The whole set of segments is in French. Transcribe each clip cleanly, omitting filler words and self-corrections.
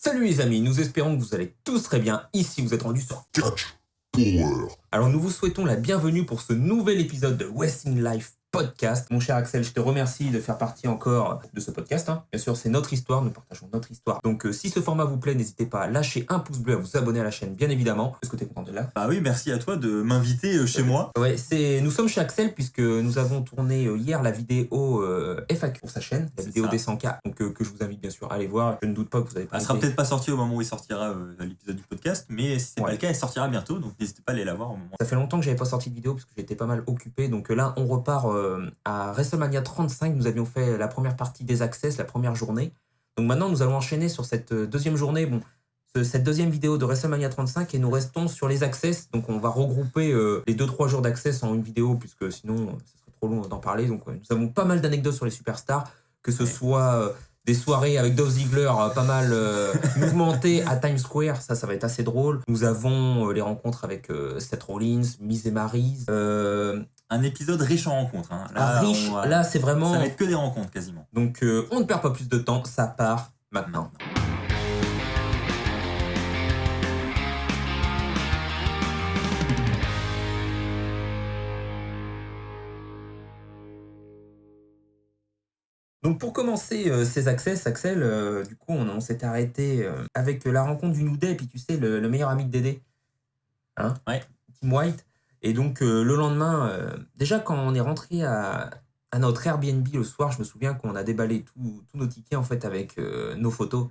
Salut les amis, nous espérons que vous allez tous très bien. Ici, vous êtes rendus sur Catch Power. Alors nous vous souhaitons la bienvenue pour ce nouvel épisode de Wrestling Life Podcast. Mon cher Axel, je te remercie de faire partie encore de ce podcast. Bien sûr, c'est notre histoire, nous partageons notre histoire. Donc si ce format vous plaît, n'hésitez pas à lâcher un pouce bleu, à vous abonner à la chaîne, bien évidemment. Est-ce que tu es content de là? Bah oui, merci à toi de m'inviter chez moi. Ouais, nous sommes chez Axel puisque nous avons tourné hier la vidéo FAQ pour sa chaîne, la C'est vidéo ça. des 100K, donc que je vous invite bien sûr à aller voir. Je ne doute pas que vous avez pas Elle sera été- peut-être pas sortie au moment où il sortira l'épisode du podcast, mais si c'est Ouais. pas le cas, elle sortira bientôt, donc n'hésitez pas à aller la voir au moment. Ça fait longtemps que j'avais pas sorti de vidéo parce que j'étais pas mal occupé. Donc là, on repart à WrestleMania 35. Nous avions fait la première partie des Access, la première journée. Donc maintenant, nous allons enchaîner sur cette deuxième journée. Cette deuxième vidéo de WrestleMania 35 et nous restons sur les Access. Donc on va regrouper les 2-3 jours d'Access en une vidéo puisque sinon, ça serait trop long d'en parler. Donc nous avons pas mal d'anecdotes sur les superstars, que ce soit des soirées avec Dolph Ziggler pas mal mouvementées à Times Square, ça va être assez drôle. Nous avons les rencontres avec Seth Rollins, Miz et Maryse. Un épisode riche en rencontres. Hein. Riche, on va- là c'est vraiment... Ça va être que des rencontres quasiment. Donc on ne perd pas plus de temps, ça part maintenant. Donc pour commencer ces access, Axel, du coup on s'était arrêté avec la rencontre du New Day, et puis tu sais, le meilleur ami de Dédé, hein, Ouais. Tim White. Et donc le lendemain, déjà quand on est rentré à notre Airbnb le soir, je me souviens qu'on a déballé tous nos tickets en fait avec nos photos.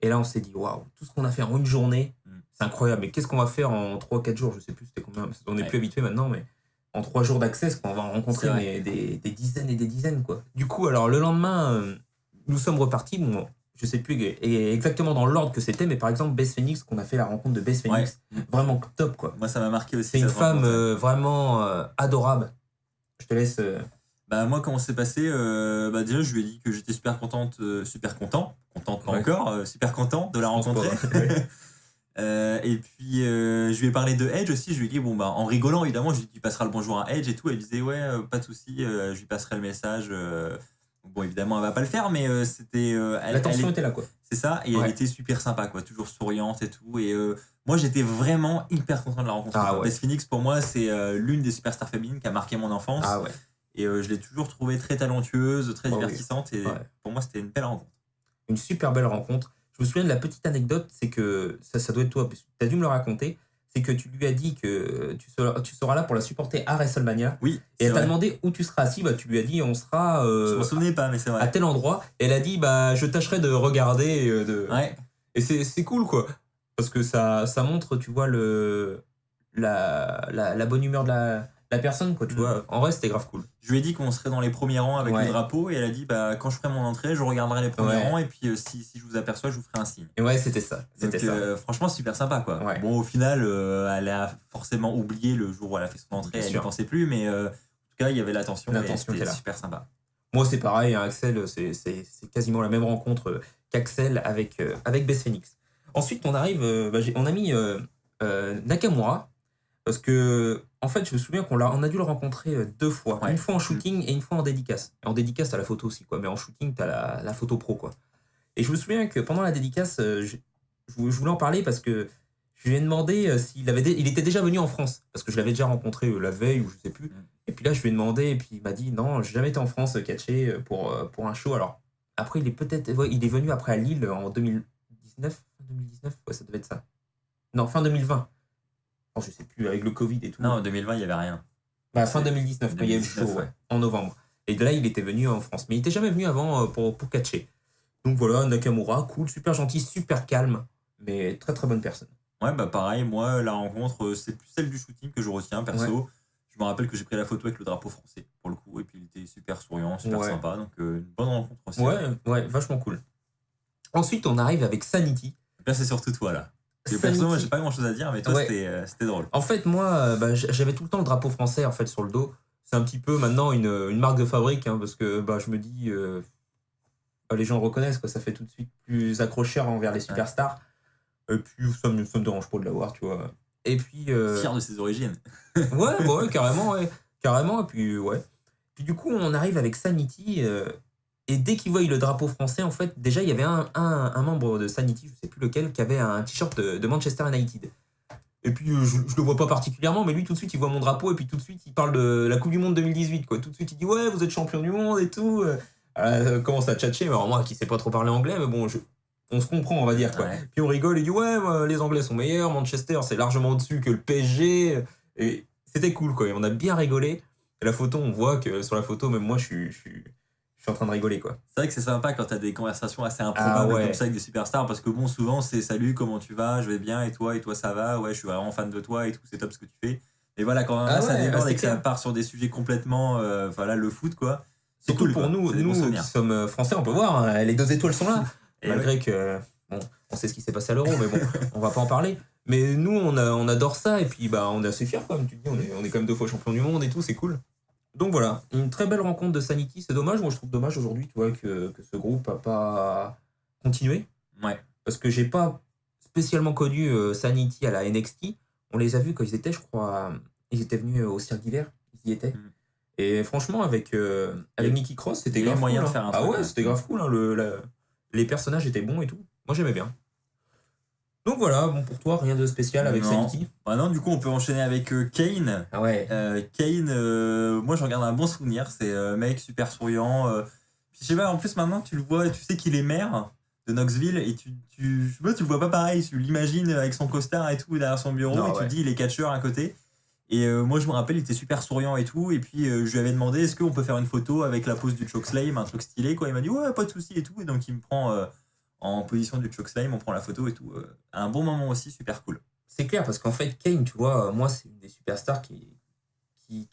Et là on s'est dit, waouh, tout ce qu'on a fait en une journée, c'est incroyable. Mais qu'est-ce qu'on va faire en 3-4 jours? Je sais plus c'était combien, parce qu'on n'est plus habitué maintenant, mais en 3 jours d'accès, on va en rencontrer C'est vrai. des dizaines et des dizaines, quoi. Du coup, alors le lendemain, nous sommes repartis. Bon, je sais plus exactement dans l'ordre que c'était, mais par exemple, Beth Phoenix, qu'on a fait la rencontre de Beth Phoenix, vraiment top, quoi. Moi, ça m'a marqué aussi. C'est une cette femme rencontre. vraiment adorable. Je te laisse. Bah moi, comment c'est passé déjà, je lui ai dit que j'étais super content pas Ouais. encore, super content de la Je pense rencontrer. pas, ouais. Et puis je lui ai parlé de Edge aussi. Je lui ai dit en rigolant évidemment, je lui ai dit tu passeras le bonjour à Edge et tout. Elle disait ouais, pas de souci, je lui passerai le message. Bon évidemment elle va pas le faire, mais c'était L'attention était là, quoi. c'est ça, et Ouais. elle était super sympa quoi, toujours souriante et tout. Et moi j'étais vraiment hyper content de la rencontrer. Ah ouais. Beth Phoenix pour moi c'est l'une des superstars féminines qui a marqué mon enfance. Ah ouais. Et je l'ai toujours trouvée très talentueuse, très Oh oui. divertissante. Et Ouais. pour moi c'était une belle rencontre. Une super belle rencontre. Je me souviens de la petite anecdote, c'est que ça doit être toi, parce que tu as dû me le raconter, c'est que tu lui as dit que tu seras là pour la supporter à WrestleMania. Oui, Et c'est elle t'a vrai. demandé où tu seras assis, bah tu lui as dit on sera Je m'en souvenais pas, mais c'est à vrai. tel endroit. Et elle a dit bah je tâcherai de regarder. Ouais, Et c'est cool, quoi. Parce que ça montre, tu vois, la bonne humeur de la personne, quoi. Tu vois, en vrai, c'était grave cool. je lui ai dit qu'on serait dans les premiers rangs avec Ouais. le drapeau. Et elle a dit quand je ferai mon entrée, je regarderai les premiers Ouais. rangs. Et puis si je vous aperçois, je vous ferai un signe. Et ouais, c'était ça. Donc, C'était ça. franchement, super sympa quoi. Ouais. Bon, au final, elle a forcément oublié le jour où elle a fait son entrée, Bien elle n'y sûr. pensait plus, mais en tout cas, il y avait l'attention. L'attention et était c'était là. super sympa. Moi, c'est pareil, hein, Axel, c'est quasiment la même rencontre qu'Axel avec Beth Phoenix. Ensuite, on arrive, on a mis Nakamura, parce que, en fait, je me souviens qu'on a dû le rencontrer 2 fois. Ouais. Une fois en shooting et une fois en dédicace. Et en dédicace, t'as la photo aussi, quoi. Mais en shooting, t'as la photo pro, quoi. Et je me souviens que pendant la dédicace, je voulais en parler parce que je lui ai demandé s'il il était déjà venu en France. Parce que je l'avais déjà rencontré la veille ou je sais plus. Et puis là, je lui ai demandé, et puis il m'a dit non, j'ai jamais été en France catché pour un show. Alors, après, il est venu après à Lille en 2019. 2019, ouais, ça devait être ça. Non, fin 2020. Oh, je sais plus, avec le Covid et tout. Non, en 2020, il n'y avait rien. Bah, fin 2019, quand il y a eu le 2019, show, ouais. ouais, en novembre. Et de là, il était venu en France. Mais il était jamais venu avant pour catcher. Donc voilà, Nakamura, cool, super gentil, super calme, mais très très bonne personne. Ouais, bah pareil, moi, la rencontre, c'est plus celle du shooting que je retiens, perso. Ouais. Je me rappelle que j'ai pris la photo avec le drapeau français, pour le coup, et puis il était super souriant, super Ouais. sympa, donc une bonne rencontre aussi. Ouais, vachement cool. Ensuite, on arrive avec Sanity. Là, c'est surtout toi, là. Et Sanity. perso, moi, j'ai pas grand chose à dire, mais toi, Ouais. c'était drôle. En fait, moi, j'avais tout le temps le drapeau français en fait sur le dos. C'est un petit peu maintenant une marque de fabrique, hein, parce que je me dis, les gens le reconnaissent, quoi. Ça fait tout de suite plus accrocheur envers les superstars. Et puis, ça me dérange pas de l'avoir, tu vois. Et puis. Fier de ses origines. Ouais, carrément, ouais. Carrément, et puis, ouais. Puis du coup, on arrive avec Sanity. Et dès qu'il voit le drapeau français, en fait, déjà, il y avait un membre de Sanity, je sais plus lequel, qui avait un t-shirt de Manchester United. Et puis, je le vois pas particulièrement, mais lui, tout de suite, il voit mon drapeau, et puis tout de suite, il parle de la Coupe du Monde 2018, quoi. Tout de suite, il dit, ouais, vous êtes champion du monde et tout. Commence à tchatcher, mais alors moi, qui sais pas trop parler anglais, mais bon, on se comprend, on va dire, quoi. Ouais. Puis on rigole, il dit, ouais, les Anglais sont meilleurs, Manchester, c'est largement au-dessus que le PSG. Et c'était cool, quoi. Et on a bien rigolé. Et la photo, on voit que sur la photo, même moi, je suis en train de rigoler, quoi. C'est vrai que c'est sympa quand t'as des conversations assez improbables ouais. comme ça avec des superstars, parce que bon, souvent c'est salut, comment tu vas, je vais bien, et toi ça va, ouais, je suis vraiment fan de toi et tout, c'est top ce que tu fais. Et voilà, quand là, ça déborde c'est et que ça clair. part sur des sujets complètement, voilà, le foot, quoi. C'est Surtout cool, pour quoi. nous, C'est des bons nous qui souvenirs. sommes français, on peut voir, hein, les 2 étoiles sont là. Et Malgré que, bon, on sait ce qui s'est passé à l'Euro, mais bon, on va pas en parler. Mais nous, on adore ça, et puis bah, on est assez fiers, comme tu te dis, on est quand même 2 fois champion du monde et tout, c'est cool. Donc voilà, une très belle rencontre de Sanity, c'est dommage, moi je trouve dommage aujourd'hui, tu vois, que ce groupe a pas continué. Ouais. Parce que j'ai pas spécialement connu Sanity à la NXT. On les a vus quand ils étaient, je crois, ils étaient venus au Cirque d'hiver, ils y étaient. Mm. Et franchement, avec Nikki Cross, c'était il y a grave moyen cool. de faire un Ah truc, ouais, ouais. c'était grave cool. Hein, les personnages étaient bons et tout. Moi, j'aimais bien. Donc voilà, bon, pour toi, rien de spécial avec Non. Sanity. Bah non, du coup, on peut enchaîner avec Kane. Ah ouais. Kane, moi, j'en garde un bon souvenir. C'est mec super souriant. Puis, je sais pas, en plus, maintenant, tu le vois, tu sais qu'il est maire de Knoxville et tu le vois pas pareil. Tu l'imagines avec son costard et tout derrière son bureau Non, et tu te dis, il est catcheur à côté. Et moi, je me rappelle, il était super souriant et tout. Et puis, je lui avais demandé, est-ce qu'on peut faire une photo avec la pose du chokeslam, un truc stylé, quoi. Il m'a dit, ouais, pas de souci et tout. Et donc, il me prend en position du chokeslam, on prend la photo et tout. Un bon moment aussi, super cool. C'est clair, parce qu'en fait, Kane, tu vois, moi, c'est une des superstars qui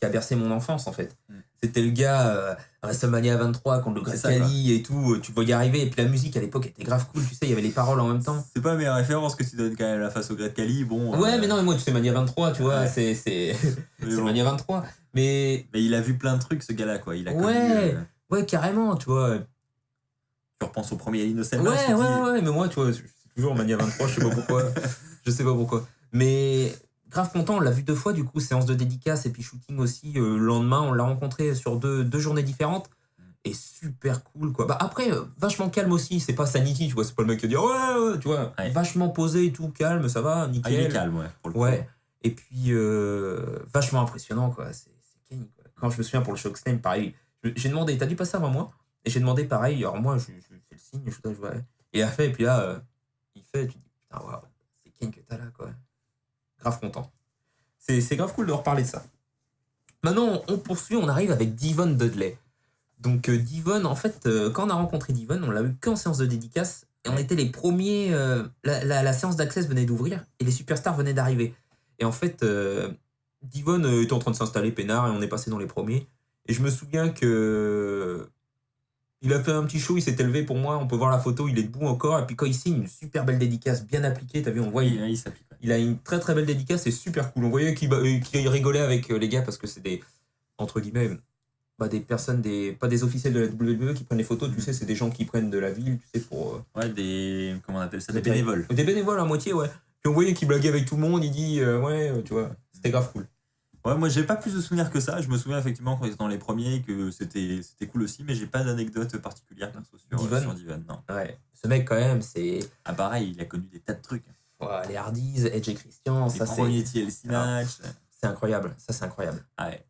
a bercé mon enfance, en fait. Mm. C'était le gars à WrestleMania 23 contre le Great Khali et tout. Tu voyais arriver, et puis la musique à l'époque était grave cool, tu sais, il y avait les paroles en même temps. C'est pas mes références que tu donnes quand même la face au Great Khali, bon. Ouais, mais non, mais moi, tu sais, Mania 23, tu vois, Ouais. c'est bon. Mania 23. Mais il a vu plein de trucs, ce gars-là, quoi. Il a connu, ouais, carrément, tu vois. Tu repenses au premier Hell in a Cell Ouais, match, tu dis- mais moi, tu vois, c'est toujours Mania 23, je sais pas pourquoi. Je sais pas pourquoi. Mais grave content, on l'a vu 2 fois, du coup, séance de dédicace et puis shooting aussi. Le lendemain, on l'a rencontré sur deux journées différentes. Et super cool, quoi. Bah après, vachement calme aussi, c'est pas Sanity, tu vois, c'est pas le mec qui dit ouais, tu vois, Ouais. vachement posé et tout, calme, ça va, nickel. Ah, il est calme, ouais, pour le coup. Ouais. Et puis, vachement impressionnant, quoi. C'est Kane, quoi. Quand je me souviens pour le chokeslam, pareil, j'ai demandé, t'as dû passer avant moi? Et j'ai demandé pareil, alors moi, je fais le signe, je vois, ouais. Et il a fait, et puis là, il fait, tu dis, putain, waouh, c'est Kane que t'as là, quoi. Grave content. C'est grave cool de reparler de ça. Maintenant, on poursuit, on arrive avec Devon Dudley. Donc, Devon, en fait, quand on a rencontré Devon, on l'a eu qu'en séance de dédicace. Et on était les premiers. La séance d'access venait d'ouvrir et les superstars venaient d'arriver. Et en fait, Devon était en train de s'installer peinard et on est passé dans les premiers. Et je me souviens que. Il a fait un petit show, il s'est élevé pour moi, on peut voir la photo, il est debout encore. Et puis quand il signe, une super belle dédicace, bien appliquée, t'as vu, on voit, il s'applique. il a une très très belle dédicace, c'est super cool. On voyait qu'il rigolait avec les gars parce que c'est des, entre guillemets, des personnes, pas des officiels de la WWE qui prennent les photos, tu sais, c'est des gens qui prennent de la ville, tu sais, pour. Ouais, comment on appelle ça, des bénévoles. Des bénévoles à moitié, ouais. Puis on voyait qu'il blaguait avec tout le monde, il dit, tu vois, c'était grave cool. Ouais, moi j'ai pas plus de souvenirs que ça. Je me souviens effectivement quand ils étaient dans les premiers que c'était cool aussi, mais j'ai pas d'anecdote particulière perso sur Devon, non. Ouais, ce mec quand même, c'est. Ah pareil, il a connu des tas de trucs. Ouais, les Hardys, Edge et Christian, les premiers TLC match. C'est incroyable, ça c'est incroyable. Ah ouais.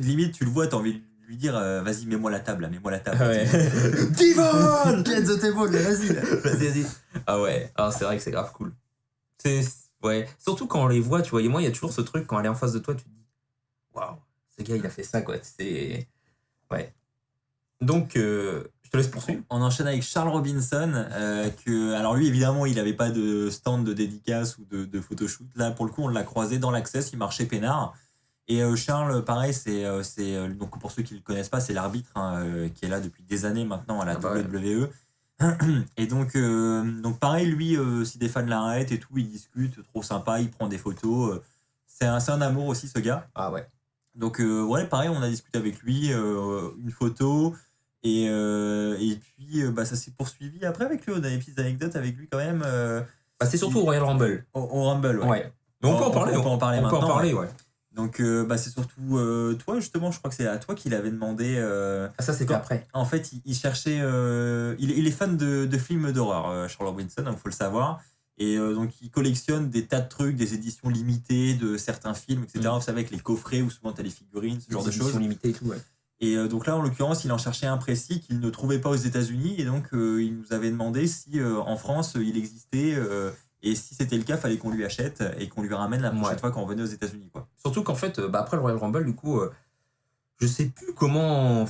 Limite, tu le vois, t'as envie de lui dire vas-y, mets-moi la table. Ouais. Devon, get the table, vas-y. Vas-y. Ah ouais, c'est vrai que c'est grave cool. Ouais, surtout quand on les voit, tu vois, et moi il y a toujours ce truc quand elle est en face de toi, tu te dis waouh, ce gars il a fait ça, quoi. C'est. Ouais. Donc, je te laisse poursuivre. On enchaîne avec Charles Robinson, alors lui évidemment il avait pas de stand de dédicace ou de photoshoot. Là pour le coup on l'a croisé dans l'Access, il marchait peinard. Et Charles, pareil, c'est donc pour ceux qui le connaissent pas, c'est l'arbitre qui est là depuis des années maintenant à la WWE. Et donc pareil, lui, si des fans l'arrêtent et tout, il discute, trop sympa, il prend des photos. C'est un amour aussi, ce gars. Ah ouais. Donc ouais, pareil, on a discuté avec lui, une photo. Et puis ça s'est poursuivi après avec lui. On a des petites anecdotes avec lui quand même. C'est surtout au Royal Rumble. Au Rumble, ouais. Mais on peut en parler. On peut en parler maintenant. On peut en parler, ouais. Donc, c'est surtout toi, justement, je crois que c'est à toi qu'il avait demandé. Ah, ça, c'était Quand- après. En fait, il cherchait. Il est fan de films d'horreur, Charles Robinson, donc il faut le savoir. Et donc, il collectionne des tas de trucs, des éditions limitées de certains films, etc. Vous savez, avec les coffrets où souvent tu as les figurines, ce genre de choses. Limitées et tout, ouais. Et donc là, en l'occurrence, il en cherchait un précis qu'il ne trouvait pas aux États-Unis. Et donc, il nous avait demandé si en France, il existait. Et si c'était le cas, fallait qu'on lui achète et qu'on lui ramène la prochaine fois qu'on revenait aux États-Unis, quoi. Surtout qu'en fait, après le Royal Rumble, du coup, je sais plus comment.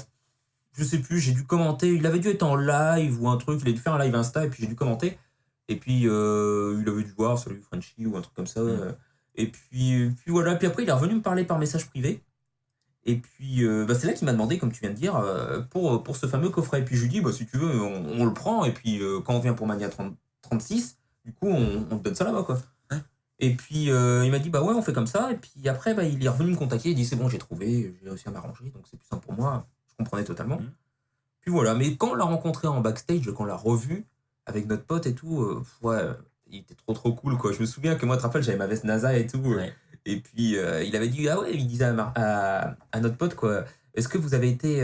Je sais plus, j'ai dû commenter. Il avait dû être en live ou un truc. Il a dû faire un live Insta et puis j'ai dû commenter. Et puis, il avait dû voir Salut Frenchy ou un truc comme ça. Et puis voilà. Puis après, il est revenu me parler par message privé. Et puis, c'est là qu'il m'a demandé, comme tu viens de dire, pour ce fameux coffret. Et puis, je lui dis, si tu veux, on le prend. Et puis, quand on vient pour Mania 36, du coup, on te donne ça là-bas, quoi. Ouais. Et puis, il m'a dit, ouais, on fait comme ça. Et puis après, il est revenu me contacter. Il dit, c'est bon, j'ai trouvé, j'ai réussi à m'arranger. Donc, c'est plus simple pour moi. Je comprenais totalement. Puis voilà. Mais quand on l'a rencontré en backstage, quand on l'a revu avec notre pote et tout, il était trop cool, quoi. Je me souviens que moi, tu te rappelles, j'avais ma veste NASA et tout. Ouais. Et puis, il avait dit, il disait à notre pote, quoi, est-ce que vous avez été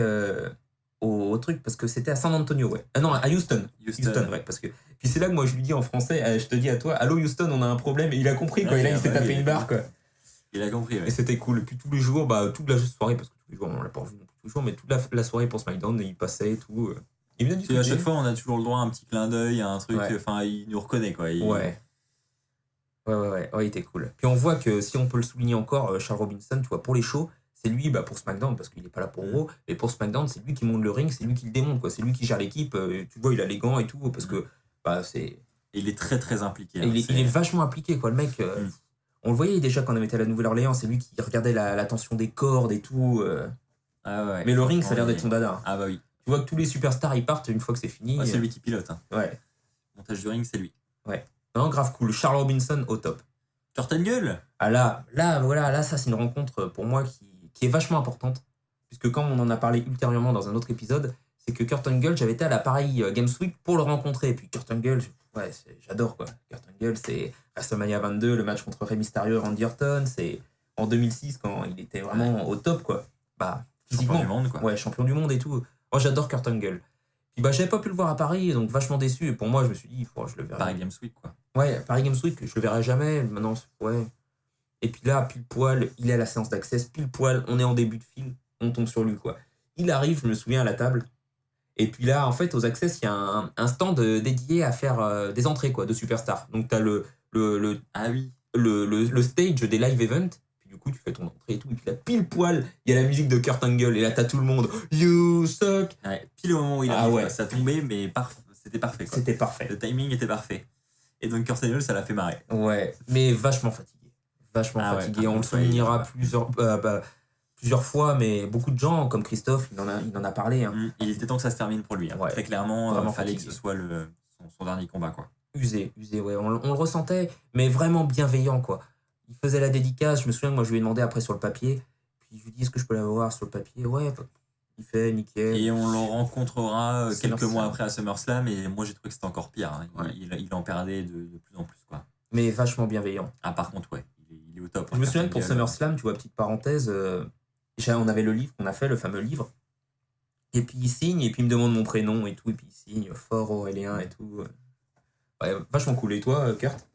au truc, parce que c'était à San Antonio, ouais. Non, à Houston. Houston, ouais, parce que... Puis c'est là que moi, je lui dis en français, je te dis à toi, allô Houston, on a un problème. Et il a compris, quoi. Et là, il s'est tapé une barre, quoi. Il a compris, ouais. Et c'était cool. Et puis tous les jours, toute la soirée, parce que tous les jours, on l'a pas revu tous les jours, mais toute la soirée pour SmackDown, il passait et tout. Il venait discuter. À chaque fois, on a toujours le droit à un petit clin d'œil, à un truc, il nous reconnaît, quoi. Ouais, il était cool. Puis on voit que, si on peut le souligner encore, Charles Robinson, tu vois, pour les shows, c'est lui, pour SmackDown, parce qu'il n'est pas là pour Raw, et pour SmackDown, c'est lui qui monte le ring, c'est lui qui le démonte, quoi. C'est lui qui gère l'équipe, tu vois, il a les gants et tout, parce que, c'est... Il est très, très impliqué. Il est vachement impliqué, quoi, le mec. On le voyait déjà quand on était à la Nouvelle-Orléans, c'est lui qui regardait la tension des cordes et tout. Mais le ring, ça a l'air d'être son dada. Ah bah oui. Tu vois que tous les superstars, ils partent une fois que c'est fini. Ouais, c'est lui qui pilote. Ouais. Montage du ring, c'est lui. Ouais. Non, grave cool. Charles Robinson au top. Kurt Angle. Ah là, ça c'est une rencontre pour moi qui est vachement importante. Puisque comme on en a parlé ultérieurement dans un autre épisode, c'est que Kurt Angle, j'avais été à la Paris Games Week pour le rencontrer. Et puis Kurt Angle, j'adore, quoi. Kurt Angle, c'est WrestleMania 22, le match contre Rey Mysterio et Randy Orton. C'est en 2006 quand il était vraiment au top, quoi. Physiquement. Champion du monde, quoi. Ouais, champion du monde et tout. Moi, j'adore Kurt Angle. Puis j'avais pas pu le voir à Paris, donc vachement déçu. Et pour moi, je me suis dit, je le verrai. Paris Games Week, quoi. Ouais, Paris Games Week, je le verrai jamais. Maintenant, ouais. Et puis là, pile poil, il est à la séance d'access, pile poil, on est en début de film, on tombe sur lui, quoi. Il arrive, je me souviens, à la table. Et puis là, en fait, aux access, il y a un stand dédié à faire des entrées, quoi, de superstars. Donc t'as le stage des live events. Du coup, tu fais ton entrée et tout, et puis là, pile poil, il y a la musique de Kurt Angle, et là, t'as tout le monde, you suck. Ouais, pile au moment où il arrive, ça tombait, mais c'était parfait, quoi. C'était parfait. Le timing était parfait. Et donc, Kurt Angle, ça l'a fait marrer. Ouais, mais vachement fatigué. Ouais, on le soulignera plusieurs fois, mais beaucoup de gens, comme Christophe, il en a parlé. Il était temps que ça se termine pour lui. Ouais. Très clairement, il fallait que ce soit son dernier combat, quoi. Usé, ouais. On le ressentait, mais vraiment bienveillant, quoi. Il faisait la dédicace, je me souviens que moi je lui ai demandé après sur le papier, puis je lui ai dit est-ce que je peux l'avoir sur le papier, ouais, il fait nickel. Et on le rencontrera quelques mois après à SummerSlam, et moi j'ai trouvé que c'était encore pire, il en perdait de plus en plus, quoi. Mais vachement bienveillant. Ah par contre ouais, il est au top. Je me souviens que pour SummerSlam, tu vois, petite parenthèse, on avait le livre qu'on a fait, le fameux livre, et puis il signe, et puis il me demande mon prénom et tout, et puis il signe Fort Aurélien et tout. Ouais, vachement cool. Et toi, Kurt ?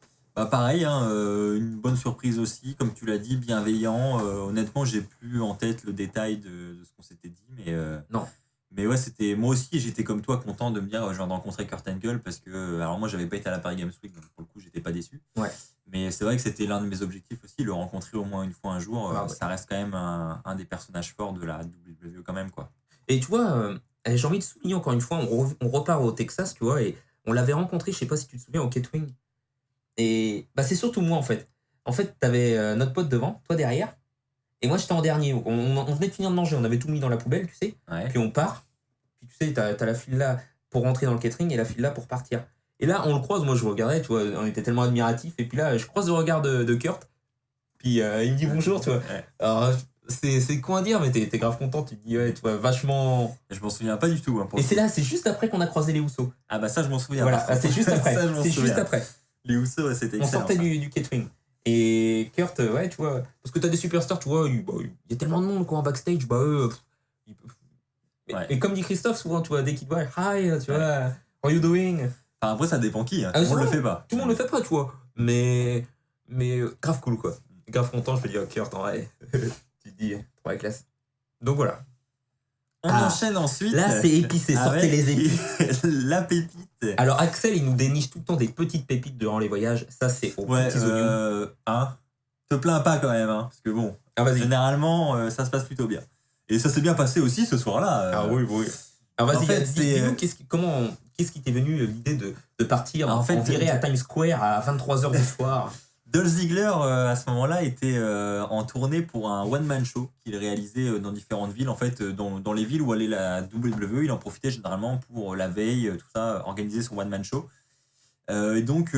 Pareil, une bonne surprise aussi, comme tu l'as dit, bienveillant. Honnêtement, j'ai plus en tête le détail de ce qu'on s'était dit, mais non. Mais ouais, c'était moi aussi, j'étais comme toi content de me dire je viens de rencontrer Kurt Angle parce que alors moi j'avais pas été à la Paris Games Week, donc pour le coup j'étais pas déçu. Ouais. Mais c'est vrai que c'était l'un de mes objectifs aussi, le rencontrer au moins une fois un jour. Ça reste quand même un des personnages forts de la WWE quand même, quoi. Et tu vois, j'ai envie de souligner encore une fois, on repart au Texas, tu vois, et on l'avait rencontré, je sais pas si tu te souviens, au Catwing. Et c'est surtout moi en fait. En fait, t'avais notre pote devant, toi derrière, et moi j'étais en dernier. On venait de finir de manger, on avait tout mis dans la poubelle, tu sais. Ouais. Puis on part. Puis tu sais, t'as la file là pour rentrer dans le catering et la file là pour partir. Et là, on le croise, moi je regardais, tu vois, on était tellement admiratifs. Et puis là, je croise le regard de Kurt. Puis il me dit bonjour, tu vois. Ouais. Alors, c'est quoi à dire, mais t'es grave content, tu te dis, ouais, tu vois, vachement. Je m'en souviens pas du tout. Et c'est là, c'est juste après qu'on a croisé les Housseaux. Ah bah ça, je m'en souviens. Voilà, c'est juste après. Ça, c'est juste après. Les Housseaux, c'était excellent. On sortait du catering. Et Kurt, ouais, tu vois, parce que t'as des superstars, tu vois, il y a tellement de monde quoi en backstage, bah eux. Et comme dit Christophe, souvent, tu vois, dès qu'il te voit, hi, tu vois, how are you doing? Enfin, après, ça dépend qui, hein. Ah, Tout le monde le souvent, fait pas. Tout le monde le fait pas, tu vois. Mais grave cool, quoi. Grave content, je me dis, oh, Kurt, en vrai, tu te dis, trop la classe. Donc voilà. On enchaîne ensuite. Là, c'est épicé, sortez les épices. La pépite. Alors, Axel, il nous déniche tout le temps des petites pépites durant les voyages. Ça, c'est aux petits oignons. Hein, te plains pas quand même, hein, parce que bon, généralement, ça se passe plutôt bien. Et ça s'est bien passé aussi ce soir-là. Ah oui. Alors vas-y, en fait, dis-nous, qu'est-ce qui t'est venu l'idée de partir en virée à Times Square à 23h du soir? Dolph Ziggler, à ce moment-là, était en tournée pour un one-man show qu'il réalisait dans différentes villes. En fait, dans les villes où allait la WWE, il en profitait généralement pour la veille, tout ça, organiser son one-man show. Et donc,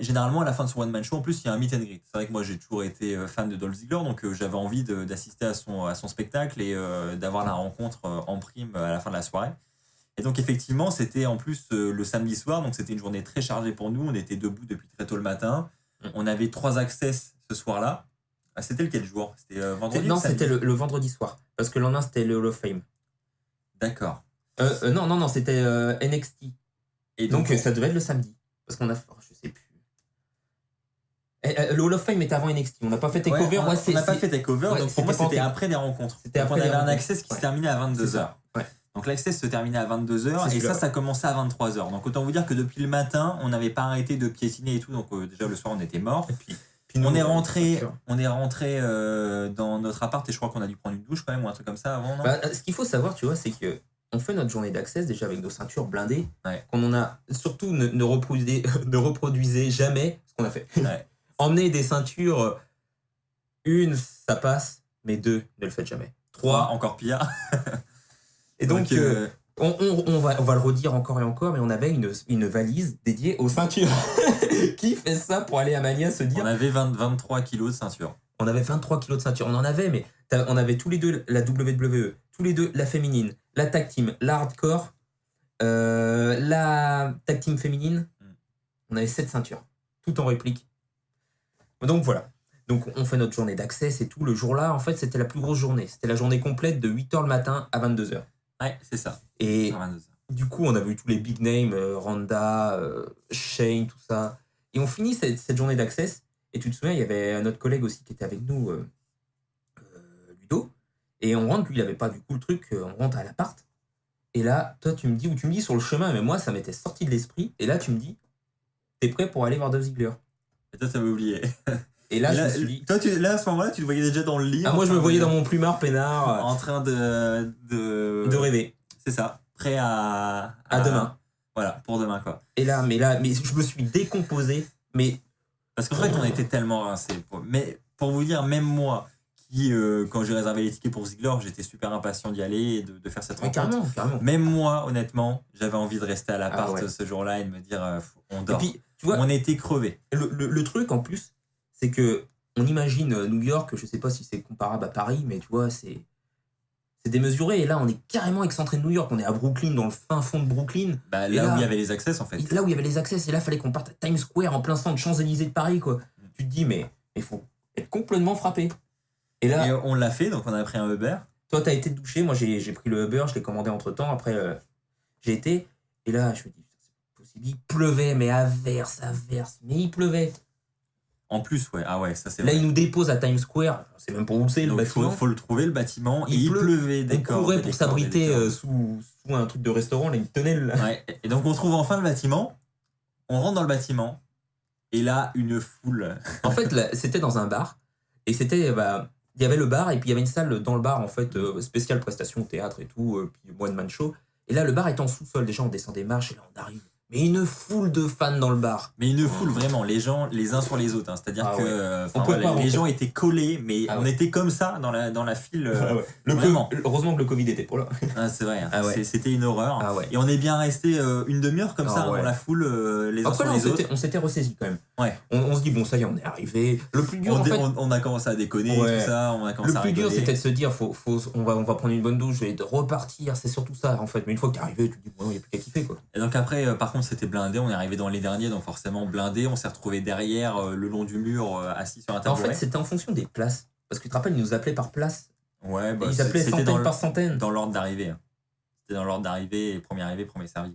généralement, à la fin de son one-man show, en plus, il y a un meet and greet. C'est vrai que moi, j'ai toujours été fan de Dolph Ziggler, donc j'avais envie d'assister à son spectacle et d'avoir la rencontre en prime à la fin de la soirée. Et donc, effectivement, c'était en plus le samedi soir, donc c'était une journée très chargée pour nous. On était debout depuis très tôt le matin. On avait 3 access ce soir-là. C'était lequel jour? C'était vendredi? Non, c'était le vendredi soir. Parce que le lendemain, c'était le Hall of Fame. D'accord. Non, c'était NXT. Et donc, ça devait être le samedi. Parce qu'on a... je sais plus. Le Hall of Fame était avant NXT. On n'a pas fait Takeover. On n'a pas fait Takeover, donc pour moi, c'était après les rencontres. Donc on avait un access qui se terminait à 22h. Donc l'access se terminait à 22h et ça commençait à 23h. Donc autant vous dire que depuis le matin, on n'avait pas arrêté de piétiner et tout. Donc déjà le soir, on était mort. Puis nous, on est rentré dans notre appart et je crois qu'on a dû prendre une douche quand même ou un truc comme ça avant. Non ce qu'il faut savoir, tu vois, c'est que on fait notre journée d'access déjà avec nos ceintures blindées. Qu'on en a surtout ne reproduisez jamais ce qu'on a fait. Emmenez des ceintures, une ça passe, mais 2 ne le faites jamais. 3 encore pire. Et donc on va le redire encore et encore, mais on avait une valise dédiée aux ceintures. Qui fait ça pour aller à Mania se dire... On avait 23 kilos de ceinture. On avait 23 kilos de ceinture. On en avait, mais on avait tous les deux la WWE, tous les deux la féminine, la tag team, la hardcore, la tag team féminine. On avait 7 ceintures, tout en réplique. Donc voilà. Donc on fait notre journée d'accès et tout. Le jour-là, en fait, c'était la plus grosse journée. C'était la journée complète de 8h le matin à 22h. Ouais, c'est ça. Et du coup, on a vu tous les big names, Ronda, Shane, tout ça. Et on finit cette journée d'accès. Et tu te souviens, il y avait notre collègue aussi qui était avec nous, Ludo. Et on rentre, lui, il n'avait pas du coup le truc. On rentre à l'appart. Et là, toi, tu me dis sur le chemin, mais moi, ça m'était sorti de l'esprit. Et là, tu me dis, t'es prêt pour aller voir Dolph Ziggler? Et toi, t'avais oublié. Et là, je me suis dit... Toi, à ce moment-là, tu le voyais déjà dans le lit. Moi, je me voyais dans mon plumard peinard. En train de rêver. C'est ça. Prêt à demain. Voilà, pour demain, quoi. Et là, mais je me suis décomposé. Mais... Parce qu'en fait, on était tellement rincés. Mais pour vous dire, même moi, qui, quand j'ai réservé les tickets pour Ziggler, j'étais super impatient d'y aller et de faire cette rencontre. Carrément. Même moi, honnêtement, j'avais envie de rester à l'appart ce jour-là et de me dire, on dort. Et puis, tu vois, on était crevés. Le truc, en plus, c'est que on imagine New York, je sais pas si c'est comparable à Paris, mais tu vois, c'est démesuré. Et là, on est carrément excentré de New York. On est à Brooklyn, dans le fin fond de Brooklyn. Là où il y avait les access, en fait. Là où il y avait les access. Et là, il fallait qu'on parte à Times Square, en plein centre de Champs-Élysées de Paris, quoi. Tu te dis, mais il faut être complètement frappé. Et là, on l'a fait, donc on a pris un Uber. Toi, t'as été douché. Moi, j'ai pris le Uber, je l'ai commandé entre-temps. Après, j'ai été. Et là, je me dis, c'est possible. Il pleuvait, mais averse. Mais il pleuvait. En plus, ouais. Ah ouais, ça c'est là, vrai. il nous dépose à Times Square. C'est même pour où c'est le bâtiment. Faut le trouver, le bâtiment. Il pleuvait. On courait pour s'abriter sous un truc de restaurant, là, une tunnel. Ouais. Et donc, on trouve enfin le bâtiment. On rentre dans le bâtiment. Et là, une foule. En fait, là, c'était dans un bar. Et c'était... il y avait le bar et puis il y avait une salle dans le bar, en fait, spéciale prestation, théâtre et tout, puis one-man show. Et là, le bar était en sous-sol. Déjà, on descend des marches et là, on arrive. Mais une foule de fans dans le bar. Mais une foule, vraiment, les gens, les uns sur les autres. Hein. C'est-à-dire que les gens étaient collés, mais on était comme ça dans la file. Heureusement que le Covid était pour là. C'est vrai, c'était une horreur. Et on est bien resté une demi-heure comme ça dans la foule, les uns sur les autres. On s'était ressaisis quand même. Ouais. On se dit, bon, ça y est, on est arrivé. Le plus dur, on a commencé à déconner, tout ça. Le plus dur, c'était de se dire, on va prendre une bonne douche et de repartir. C'est surtout ça, en fait. Mais une fois que t'es arrivé, tu te dis, bon, il n'y a plus qu'à kiffer, quoi. Et donc après, par contre, c'était blindé. On est arrivé dans les derniers, donc forcément blindé. On s'est retrouvé derrière, le long du mur, assis sur un En tabouret. fait, c'était en fonction des places. Parce que tu te rappelles, ils nous appelaient par place. Ouais, Et bah, ils appelaient c'était centaine par centaine. dans l'ordre d'arrivée. Hein. C'était dans l'ordre d'arrivée, premier arrivé, premier servi.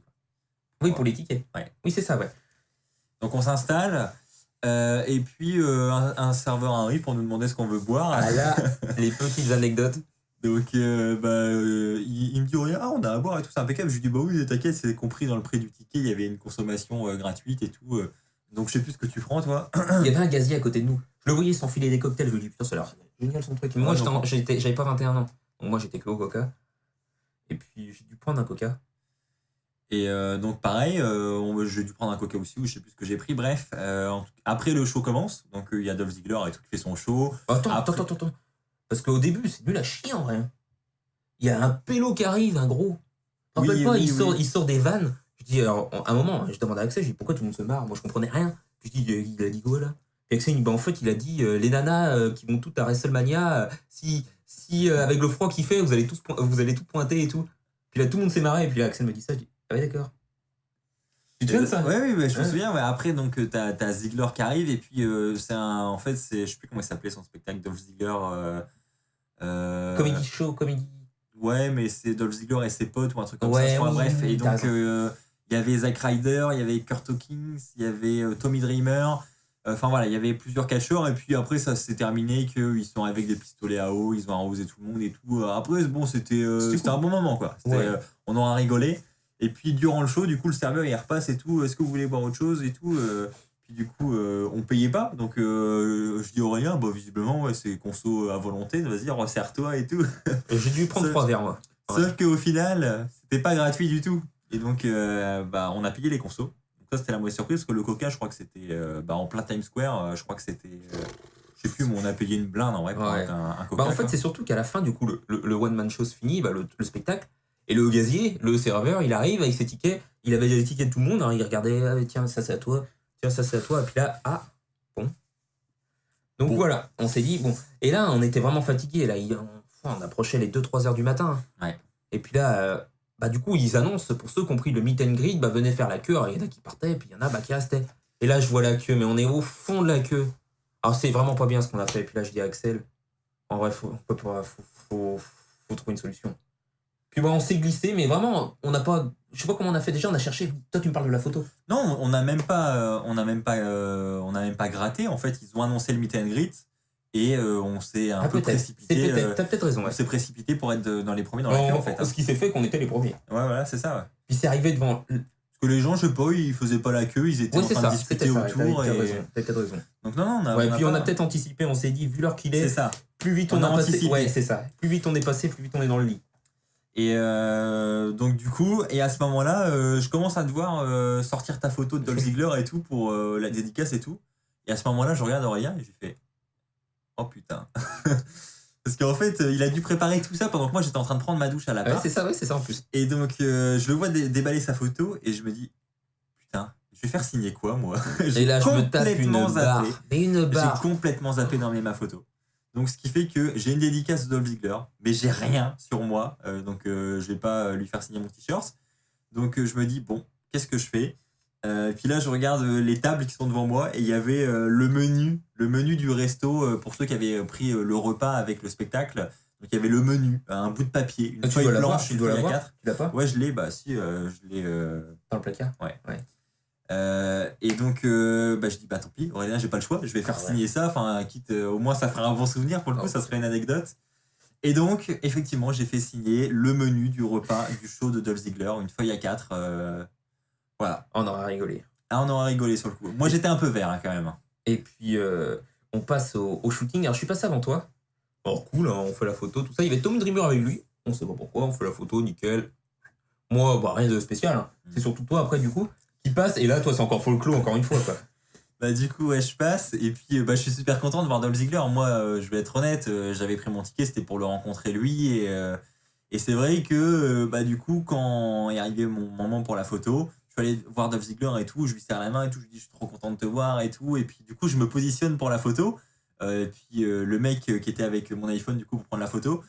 Oui, pour les tickets. Ouais. Oui, c'est ça, ouais. Donc on s'installe, et puis un serveur arrive pour nous demander ce qu'on veut boire. Ah là, les petites anecdotes. Donc il me dit rien, on a à boire et tout, c'est impeccable. Je lui dis bah oui, t'inquiète, c'est compris dans le prix du ticket, il y avait une consommation gratuite et tout. Donc je sais plus ce que tu prends toi. Il y avait un gazier à côté de nous. Je le voyais s'enfiler des cocktails. Je lui dis putain, ça a l'air génial son truc. Et moi, j'avais pas 21 ans. Donc moi, j'étais que au coca. Et puis j'ai dû prendre un coca. Et donc pareil, j'ai dû prendre un coca aussi, ou je sais plus ce que j'ai pris. Bref, après le show commence, donc il y a Dolph Ziggler et tout qui fait son show. Attends. Parce qu'au début, c'est nul à chier en vrai. Il y a un pélo qui arrive, un gros. Tu te rappelles pas, il sort des vannes. Je dis, alors, à un moment, je demande à Axel, je dis pourquoi tout le monde se marre. Moi, je comprenais rien. Je dis, il a dit quoi là? Et Axel, il dit, bah, en fait, il a dit, les nanas qui vont toutes à WrestleMania, si avec le froid qu'il fait, vous allez tout pointer et tout. Puis là, tout le monde s'est marré. Et puis là, Axel me dit ça. Je dis, ah ouais, d'accord. Tu te souviens de ça? Ouais, mais je me souviens. Ouais. Après, donc, t'as Ziggler qui arrive, et puis en fait, je sais plus comment il s'appelait son spectacle, Dolph Ziggler. Comedy show, comédie. Ouais, mais c'est Dolph Ziggler et ses potes ou un truc comme Ouais, ça, je crois. oui, Bref, oui, et t'as donc il y avait Zack Ryder, il y avait Kurt Hawkins, il y avait Tommy Dreamer. Enfin voilà, il y avait plusieurs catcheurs, et puis après ça s'est terminé qu'ils sont avec des pistolets à eau, ils ont arrosé tout le monde et tout. Après bon, c'était cool. un bon moment quoi. On en a rigolé. Et puis durant le show, du coup le serveur il repasse et tout. Est-ce que vous voulez boire autre chose et tout. Puis du coup on payait pas, donc je dis Aurélien, bah visiblement ouais, c'est conso à volonté. Vas-y, resserre-toi et tout. J'ai dû prendre 3 verres moi. Sauf qu'au final, c'était pas gratuit du tout. Et donc, on a payé les consos. Donc ça, c'était la mauvaise surprise, parce que le coca, je crois que c'était en plein Times Square. Je crois que c'était... je sais plus, mais on a payé une blinde en vrai pour un coca. Bah, en fait, c'est surtout qu'à la fin, du coup, le one-man show se finit, bah, le spectacle. Et le gazier, le serveur, il arrive avec ses tickets. Il avait les tickets de tout le monde. Alors il regardait, ah, tiens, ça c'est à toi. Tiens, ça c'est à toi. Et puis là, ah, bon. Donc voilà, on s'est dit, bon. Et là, on était vraiment fatigués. Là, on approchait les 2-3 heures du matin. Ouais. Et puis là, du coup, ils annoncent, pour ceux qui ont pris le meet and greet, venez faire la queue. Alors, il y en a qui partaient, puis il y en a qui restaient. Et là, je vois la queue, mais on est au fond de la queue. Alors, c'est vraiment pas bien ce qu'on a fait. Et puis là, je dis à Axel, en vrai, faut trouver une solution. Puis on s'est glissé, mais vraiment, on n'a pas... Je sais pas comment on a fait déjà, on a cherché... Toi, tu me parles de la photo. Non, on n'a même pas gratté. En fait, ils ont annoncé le meet and greet. Et on s'est un peu précipité. T'as peut-être raison. Ouais. On s'est précipité pour être dans les premiers dans la queue, en fait. Ce qui s'est fait qu'on était les premiers. Ouais, voilà, c'est ça. Ouais. Puis c'est arrivé devant... Parce que les gens, je sais pas, ils faisaient pas la queue, ils étaient en train de discuter autour. T'as peut-être raison. Donc non, on a peut-être anticipé, on s'est dit, vu l'heure qu'il est, c'est ça. Plus vite on a anticipé. Ouais, c'est ça. Plus vite on est passé, plus vite on est dans le lit. Et donc du coup, et à ce moment-là, je commence à devoir sortir ta photo de Dolph Ziggler et tout pour la dédicace et tout. Et à ce moment-là, je regarde Aurélien et j'ai fait oh putain. Parce qu'en fait, il a dû préparer tout ça pendant que moi j'étais en train de prendre ma douche à la part. Ouais, c'est ça en plus. Et donc je le vois déballer sa photo et je me dis putain, je vais faire signer quoi moi? Et là, je me tape une barre. J'ai complètement zappé d'emmener ma photo. Donc, ce qui fait que j'ai une dédicace de Dolph Ziggler, mais j'ai rien sur moi. Donc, je vais pas lui faire signer mon t-shirt. Donc, je me dis, bon, qu'est-ce que je fais? Puis là, je regarde les tables qui sont devant moi et il y avait le menu du resto pour ceux qui avaient pris le repas avec le spectacle. Donc, il y avait le menu, un bout de papier, une feuille blanche, une feuille A4. Tu l'as pas? Ouais, je l'ai, si, je l'ai. Dans le placard? Ouais. Et donc, je dis, tant pis, Aurélien, j'ai pas le choix, je vais faire signer ça, enfin, quitte, au moins ça fera un bon souvenir, pour le coup, ça serait une anecdote. Et donc, effectivement, j'ai fait signer le menu du repas du show de Dolph Ziggler, une feuille A4, voilà. On aura rigolé. Ah, on aura rigolé sur le coup. Moi, j'étais un peu vert, quand même. Et puis, on passe au shooting. Alors, je suis passé avant toi. Alors, cool, hein, on fait la photo, tout ça. Il y avait Tommy Dreamer avec lui. On sait pas pourquoi, on fait la photo, nickel. Moi, rien de spécial. Hein. C'est surtout toi, après, du coup. Qui passe, et là, toi, c'est encore folklore, encore une fois, quoi. Du coup, ouais, je passe, et puis je suis super content de voir Dolph Ziggler. Moi, je vais être honnête, j'avais pris mon ticket, c'était pour le rencontrer lui, et c'est vrai que, du coup, quand est arrivé mon moment pour la photo, je suis allé voir Dolph Ziggler et tout, je lui serre la main et tout, je lui dis, je suis trop content de te voir et tout, et puis du coup, je me positionne pour la photo, et puis le mec qui était avec mon iPhone, du coup, pour prendre la photo,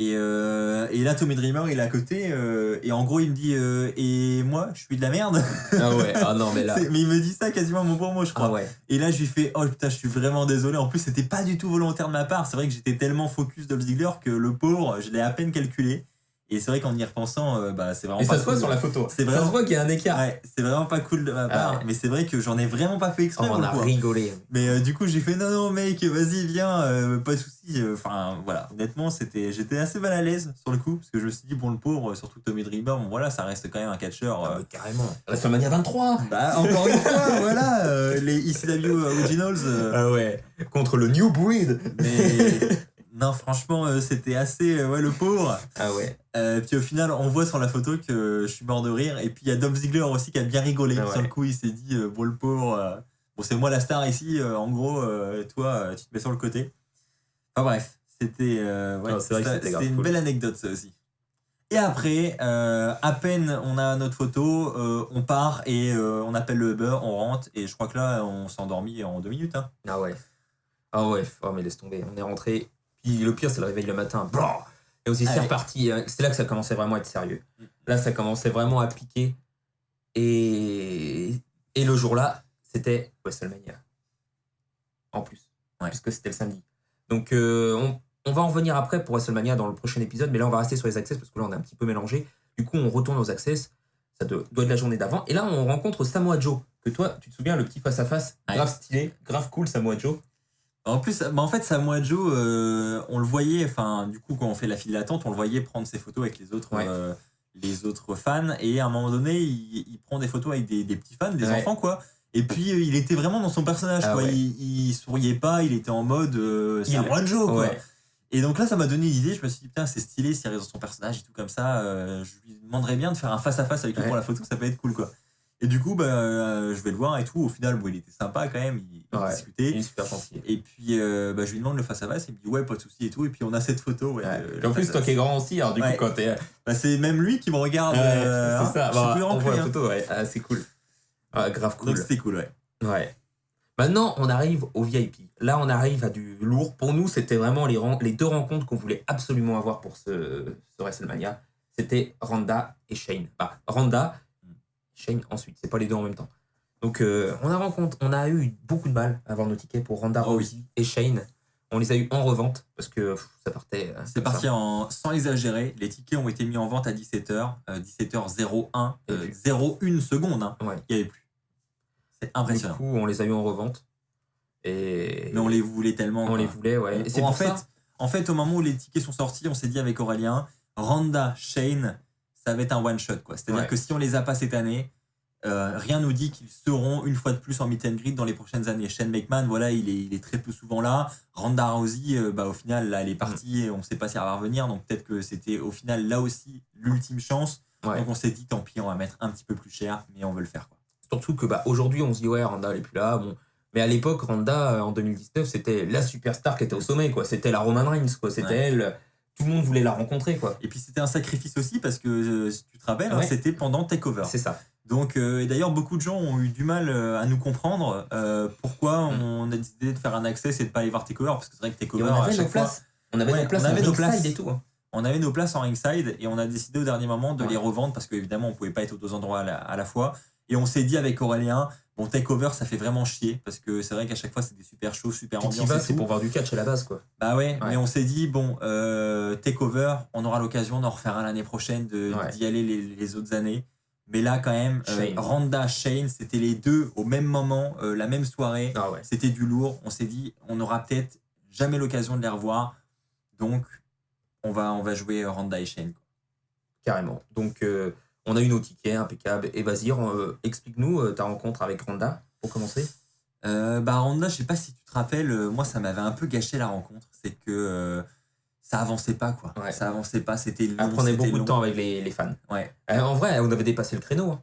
Et là, Tommy Dreamer, il est à côté. Et en gros, il me dit et moi, je suis de la merde. Ah ouais, ah non, mais là. Mais il me dit ça quasiment mot pour mot, je crois. Ah ouais. Et là, je lui fais oh putain, je suis vraiment désolé. En plus, c'était pas du tout volontaire de ma part. C'est vrai que j'étais tellement focus Dolph Ziggler que le pauvre, je l'ai à peine calculé. Et c'est vrai qu'en y repensant, c'est vraiment Et pas ça se voit cool. sur la photo. C'est Ça vraiment- se voit qu'il y a un écart. Ouais, c'est vraiment pas cool de ma part. ouais. Mais c'est vrai que j'en ai vraiment pas fait exprès. Oh, pour on le a coup, hein. rigolé. Mais du coup, j'ai fait non, mec, vas-y, viens, pas de soucis. Enfin, voilà, honnêtement, j'étais assez mal à l'aise sur le coup, parce que je me suis dit, bon, le pauvre, surtout Tommy Dreamer, bon, voilà, ça reste quand même un catcheur. Ah, mais carrément. WrestleMania 23. Bah, encore une fois, voilà, les ECW Originals. Ah ouais. Contre le New Breed. Mais non, franchement, c'était assez, ouais, le pauvre. Ah ouais. Puis au final, on voit sur la photo que je suis mort de rire. Et puis il y a Dolph Ziggler aussi qui a bien rigolé. Ah ouais. Sur le coup, il s'est dit, bon, le pauvre, bon, c'est moi la star ici, en gros, toi, tu te mets sur le côté. Enfin bref, c'était ouais, Ah, c'est vrai que c'était grave une cool. belle anecdote, ça aussi. Et après, à peine on a notre photo, on part et on appelle le Uber, on rentre. Et je crois que là, on s'est endormi en 2 minutes. Hein. Ah ouais. Ah ouais. Oh, mais laisse tomber. On est rentré. Puis le pire, c'est le réveil le matin. Blah. Et aussi, c'est Allez. reparti. C'est là que ça commençait vraiment à être sérieux. Là, ça commençait vraiment à piquer. Et le jour-là, c'était WrestleMania. En plus. Ouais. Puisque c'était le samedi. Donc, on va en revenir après pour WrestleMania dans le prochain épisode. Mais là, on va rester sur les Access parce que là, on est un petit peu mélangé. Du coup, on retourne aux Access. Ça doit être la journée d'avant. Et là, on rencontre Samoa Joe. Que toi, tu te souviens, le petit face-à-face. Ouais. Grave stylé, grave cool, Samoa Joe. En plus, en fait, Samoa Joe, on le voyait, enfin, du coup, quand on fait la file d'attente, on le voyait prendre ses photos avec les autres fans. Et à un moment donné, il prend des photos avec des petits fans, des enfants, quoi. Et puis, il était vraiment dans son personnage, quoi. Ouais. Il souriait pas, il était en mode Samoa Joe, quoi. Ouais. Et donc là, ça m'a donné une idée. Je me suis dit, putain, c'est stylé s'il reste dans son personnage et tout comme ça. Je lui demanderais bien de faire un face-à-face avec lui pour la photo, ça peut être cool, quoi. Et du coup, je vais le voir et tout. Au final, il était sympa quand même. Il discutait. Il est super gentil. Et puis, je lui demande le face-à-face. Il me dit, ouais, pas de souci et tout. Et puis, on a cette photo. Ouais, Et en plus, toi qui es grand aussi, alors du coup, quand t'es. c'est même lui qui me regarde. c'est ça. Je peux on voit la rentrer. photo, ouais. Ah, c'est cool. Ah, grave cool. Donc, c'était cool, ouais. Ouais. Maintenant, on arrive au VIP. Là, on arrive à du lourd. Pour nous, c'était vraiment les deux rencontres qu'on voulait absolument avoir pour ce WrestleMania. C'était Ronda et Shane. Bah, Ronda, Shane ensuite. C'est pas les deux en même temps. Donc, on a eu beaucoup de mal à avoir nos tickets pour Ronda Rousey et Shane. On les a eu en revente parce que ça partait. C'est parti sans exagérer. Les tickets ont été mis en vente à 17h. 17h01. 01 seconde. Hein. Ouais. Il n'y avait plus. C'est impressionnant. Du coup, on les a eu en revente. Et... Mais on les voulait tellement. On les voulait, ouais. Et c'est en fait, au moment où les tickets sont sortis, on s'est dit avec Aurélien, Ronda, Shane, ça va être un one-shot, quoi. C'est-à-dire que si on les a pas cette année, rien nous dit qu'ils seront une fois de plus en meet and greet dans les prochaines années. Shane McMahon, voilà, il est très peu souvent là. Ronda Rousey, au final, là, elle est partie et on ne sait pas si elle va revenir. Donc peut-être que c'était au final là aussi l'ultime chance. Ouais. Donc on s'est dit, tant pis, on va mettre un petit peu plus cher, mais on veut le faire, quoi. Surtout que aujourd'hui, on se dit, ouais, Ronda, elle est plus là. Bon. Mais à l'époque, Ronda, en 2019, c'était la superstar qui était au sommet, quoi. C'était la Roman Reigns, quoi. C'était elle. Tout le monde voulait la rencontrer, quoi. Et puis c'était un sacrifice aussi parce que, si tu te rappelles, c'était pendant TakeOver. C'est ça. Donc, et d'ailleurs, beaucoup de gens ont eu du mal à nous comprendre pourquoi on a décidé de faire un access et de ne pas aller voir TakeOver. Parce que c'est vrai que TakeOver, à chaque fois... On avait nos places et tout. Hein. On avait nos places en ringside et on a décidé au dernier moment de les revendre parce qu'évidemment, on ne pouvait pas être aux deux endroits à la fois. Et on s'est dit avec Aurélien, bon, TakeOver, ça fait vraiment chier parce que c'est vrai qu'à chaque fois, c'est des super shows, super ambiance. C'est pour voir du catch à la base, quoi. Bah ouais. Mais on s'est dit, bon, TakeOver, on aura l'occasion d'en refaire un l'année prochaine, d'y aller les autres années. Mais là, quand même, Ronda, Shane, c'était les deux au même moment, la même soirée. Ah ouais. C'était du lourd. On s'est dit, on n'aura peut-être jamais l'occasion de les revoir. Donc, on va jouer Ronda et Shane. Quoi. Carrément. Donc, on a eu nos tickets, impeccable. Et vas-y, explique-nous ta rencontre avec Ronda, pour commencer. Ronda, je sais pas si tu te rappelles, moi, ça m'avait un peu gâché la rencontre. C'est que ça avançait pas, quoi. Ouais. Ça avançait pas, c'était long. Elle prenait beaucoup de temps avec les fans. Ouais. En vrai, on avait dépassé le créneau. Hein.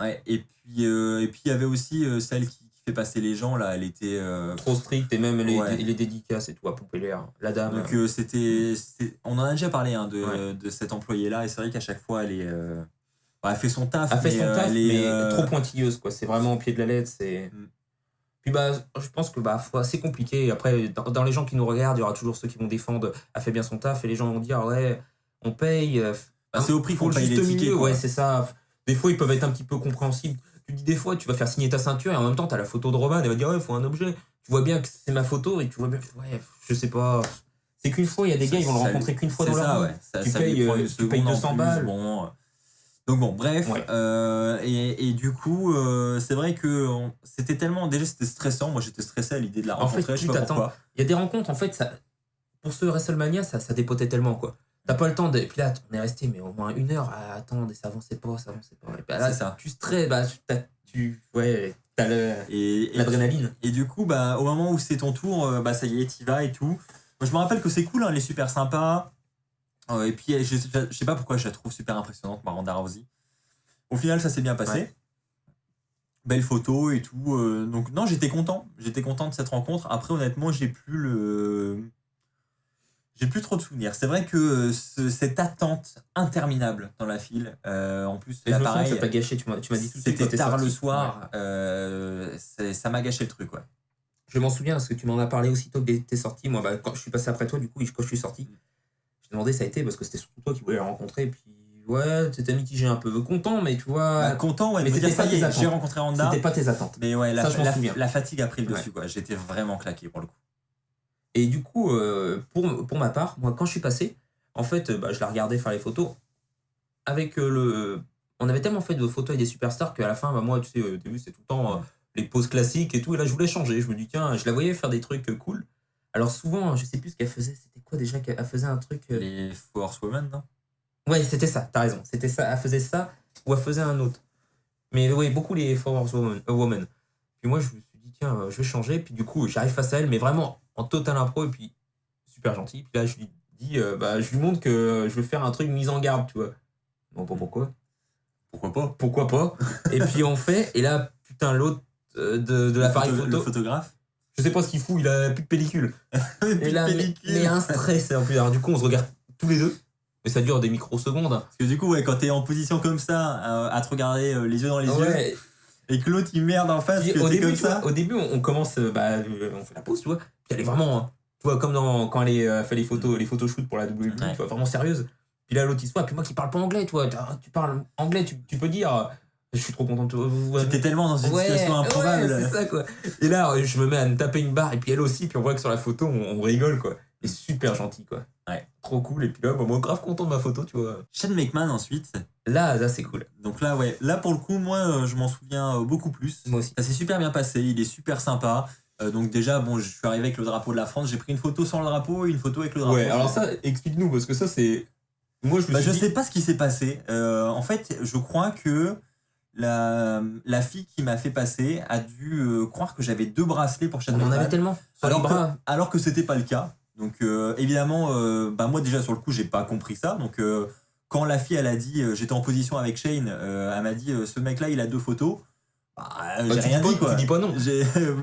Ouais. Et puis, il y avait aussi celle qui fait passer les gens, là. Elle était... trop stricte, et même les dédicaces et tout, à pomper l'air. La dame. Donc, on en a déjà parlé de cette employée-là. Et c'est vrai qu'à chaque fois, elle fait son taf. Elle fait son taf, mais trop pointilleuse, quoi. C'est vraiment au pied de la lettre. Puis bah, je pense que bah, c'est compliqué. Après, dans les gens qui nous regardent, il y aura toujours ceux qui vont défendre, a fait bien son taf, et les gens vont dire, ouais, on paye. Bah, c'est au prix Faut qu'on le paye juste les tickets, milieu, ouais, quoi. c'est ça. Des fois, ils peuvent être un petit peu compréhensibles. Tu dis des fois, tu vas faire signer ta ceinture, et en même temps, tu as la photo de Roman, elle va dire, ouais, il faut un objet. Tu vois bien que c'est ma photo, et tu vois bien, ouais, je sais pas. C'est qu'une fois, il y a des gars, ils vont le rencontrer qu'une fois C'est dans leur ça, vie. ouais. Tu Ça lui payes, prend une tu payes seconde en 200 plus. balles. Bon. Donc bon, bref. Ouais. Et du coup, c'est vrai que c'était tellement. Déjà, c'était stressant. Moi, j'étais stressé à l'idée de la En fait, rencontrer. Je sais plus pas t'attends. pourquoi. Il y a des rencontres, en fait, ça, pour ce WrestleMania, ça dépotait tellement, quoi. T'as pas le temps de. Et puis là, on est resté mais au moins 1 heure à attendre et ça avançait pas, ça avançait pas. Et bah là, C'est ça. tu stresses, bah, ouais, t'as Et l'adrénaline. Et du coup, bah, au moment où c'est ton tour, bah, ça y est, t'y vas et tout. Moi, je me rappelle que c'est cool, hein, elle est super sympa. Et puis, je sais pas pourquoi je la trouve super impressionnante, ma Ronda Rousey. Au final, ça s'est bien passé. Ouais. Belle photo et tout. Donc, non, j'étais content. J'étais content de cette rencontre. Après, honnêtement, j'ai plus trop de souvenirs. C'est vrai que cette attente interminable dans la file, en plus, Et là, je me souviens que ça pareil, t'a gâché, tu m'as dit tout de suite quand c'était t'es tard sorti. le Ouais. soir. Ça m'a gâché le truc, ouais. Je m'en souviens parce que tu m'en as parlé aussitôt que t'es sorti. Moi, bah, quand je suis passé après toi, du coup, quand je suis sorti, je t'ai demandé ça a été parce que c'était surtout toi qui voulais la rencontrer. Et puis, ouais, t'étais mitigé un peu. Content, mais tu vois. Bah, content, ouais, mais de me c'était dire pas ça y tes est, attentes. j'ai rencontré Ronda. C'était pas tes attentes. Mais ouais, Ça, je m'en souviens. la fatigue a pris le Ouais. dessus, quoi. J'étais vraiment claqué pour le coup. Et du coup, pour ma part, moi, quand je suis passé, en fait, bah, je la regardais faire les photos. Avec on avait tellement fait de photos avec des superstars qu'à la fin, bah, moi, tu sais, au début, c'est tout le temps les poses classiques et tout. Et là, je voulais changer. Je me dis, tiens, je la voyais faire des trucs cool. Alors, souvent, je sais plus ce qu'elle faisait. C'était quoi déjà qu'elle faisait un truc. Les Four Horsewomen, non? Ouais, c'était ça, t'as raison. C'était ça. Elle faisait ça ou elle faisait un autre. Mais oui, beaucoup les Force Women. Puis moi, je me suis dit, tiens, je vais changer. Puis du coup, j'arrive face à elle, mais vraiment en total impro. Et puis, super gentil. Puis là, je lui dis, bah, je lui montre que je veux faire un truc mise en garde, tu vois. Bon, pas pourquoi. Pourquoi pas? Pourquoi pas. Et puis, on fait. Et là, putain, l'autre de l'appareil photo. Le photographe? Je sais pas ce qu'il fout, il a plus de pellicule. Et là, mais un stress. En plus, alors, du coup, on se regarde tous les deux. Mais ça dure des microsecondes. Parce que du coup, ouais, quand t'es en position comme ça, à te regarder les yeux dans les yeux, et que l'autre il merde en face, que t'es comme ça. Au début, on commence, on fait la pause, tu vois. Puis elle est vraiment, tu vois, comme quand elle fait les photoshoots pour la WWE, tu vois, vraiment sérieuse. Puis là, l'autre, il se voit. Puis moi qui parle pas anglais, tu vois, tu parles anglais, tu peux dire, je suis trop content de vous voir. T'es tellement dans une situation improbable. Ouais, c'est ça, quoi. Et là, je me mets à me taper une barre, et puis elle aussi, puis on voit que sur la photo, on rigole, quoi. Et super gentil, quoi. Ouais. Trop cool. Et puis là, moi, grave content de ma photo, tu vois. Shane McMahon ensuite. Là, c'est cool. Donc là, ouais, là pour le coup, moi, je m'en souviens beaucoup plus. Moi aussi. Ça s'est super bien passé, il est super sympa. Donc déjà, bon, je suis arrivé avec le drapeau de la France, j'ai pris une photo sans le drapeau et une photo avec le drapeau. Ouais, alors ça, explique-nous, parce que ça, c'est... Moi, je sais pas ce qui s'est passé. En fait, je crois que la fille qui m'a fait passer a dû croire que j'avais 2 bracelets pour Shane On en McMahon. avait tellement sur les bras. Alors que c'était pas le cas. Donc évidemment, bah moi déjà sur le coup, j'ai pas compris ça. Donc quand la fille elle a dit, j'étais en position avec Shane, elle m'a dit ce mec-là il a 2 photos. Bah, j'ai rien dit quoi. Tu dis pas non.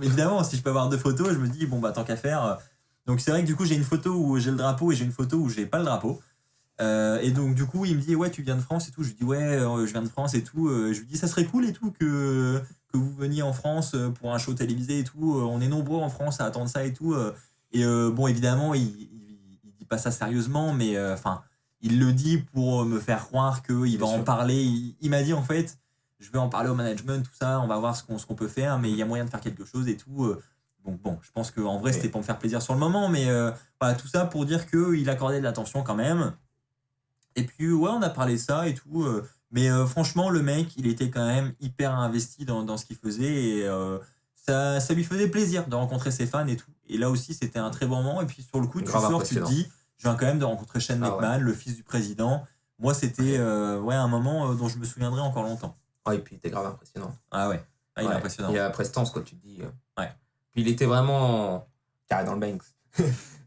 Évidemment, si je peux avoir 2 photos, je me dis bon bah tant qu'à faire. Donc c'est vrai que du coup j'ai une photo où j'ai le drapeau et j'ai une photo où j'ai pas le drapeau. Et donc du coup il me dit ouais tu viens de France et tout. Je lui dis ouais je viens de France et tout. Je lui dis ça serait cool et tout que vous veniez en France pour un show télévisé et tout. On est nombreux en France à attendre ça et tout. Et bon évidemment il dit pas ça sérieusement mais enfin il le dit pour me faire croire qu'il va en parler. Il m'a dit en fait je vais en parler au management tout ça. On va voir ce qu'on peut faire mais il y a moyen de faire quelque chose et tout. Bon, je pense qu'en vrai, c'était pour me faire plaisir sur le moment, mais voilà, tout ça pour dire qu'il accordait de l'attention quand même. Et puis, ouais, on a parlé de ça et tout. Mais franchement, le mec, il était quand même hyper investi dans ce qu'il faisait. Et ça lui faisait plaisir de rencontrer ses fans et tout. Et là aussi, c'était un très bon moment. Et puis, sur le coup, tu sors, tu te dis, je viens quand même de rencontrer Shane McMahon, le fils du président. Moi, c'était un moment dont je me souviendrai encore longtemps. Ah, et puis, il était grave impressionnant. Ah ouais, il est impressionnant. Il a la prestance, quoi, tu te dis. Ouais. Puis, il était vraiment carré dans le Banks.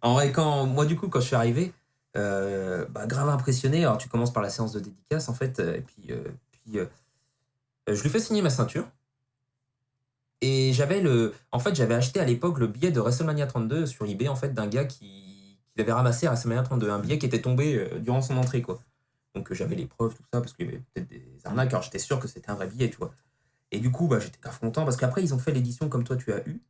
En vrai, moi, du coup, quand je suis arrivé, grave impressionné. Alors, tu commences par la séance de dédicace, en fait, et puis je lui fais signer ma ceinture. Et j'avais acheté à l'époque le billet de WrestleMania 32 sur eBay, en fait, d'un gars qui l'avait ramassé à WrestleMania 32, un billet qui était tombé durant son entrée, quoi. Donc, j'avais les preuves, tout ça, parce qu'il y avait peut-être des arnaques. Alors, j'étais sûr que c'était un vrai billet, tu vois. Et du coup, j'étais grave content, parce qu'après, ils ont fait l'édition comme toi, tu as eu.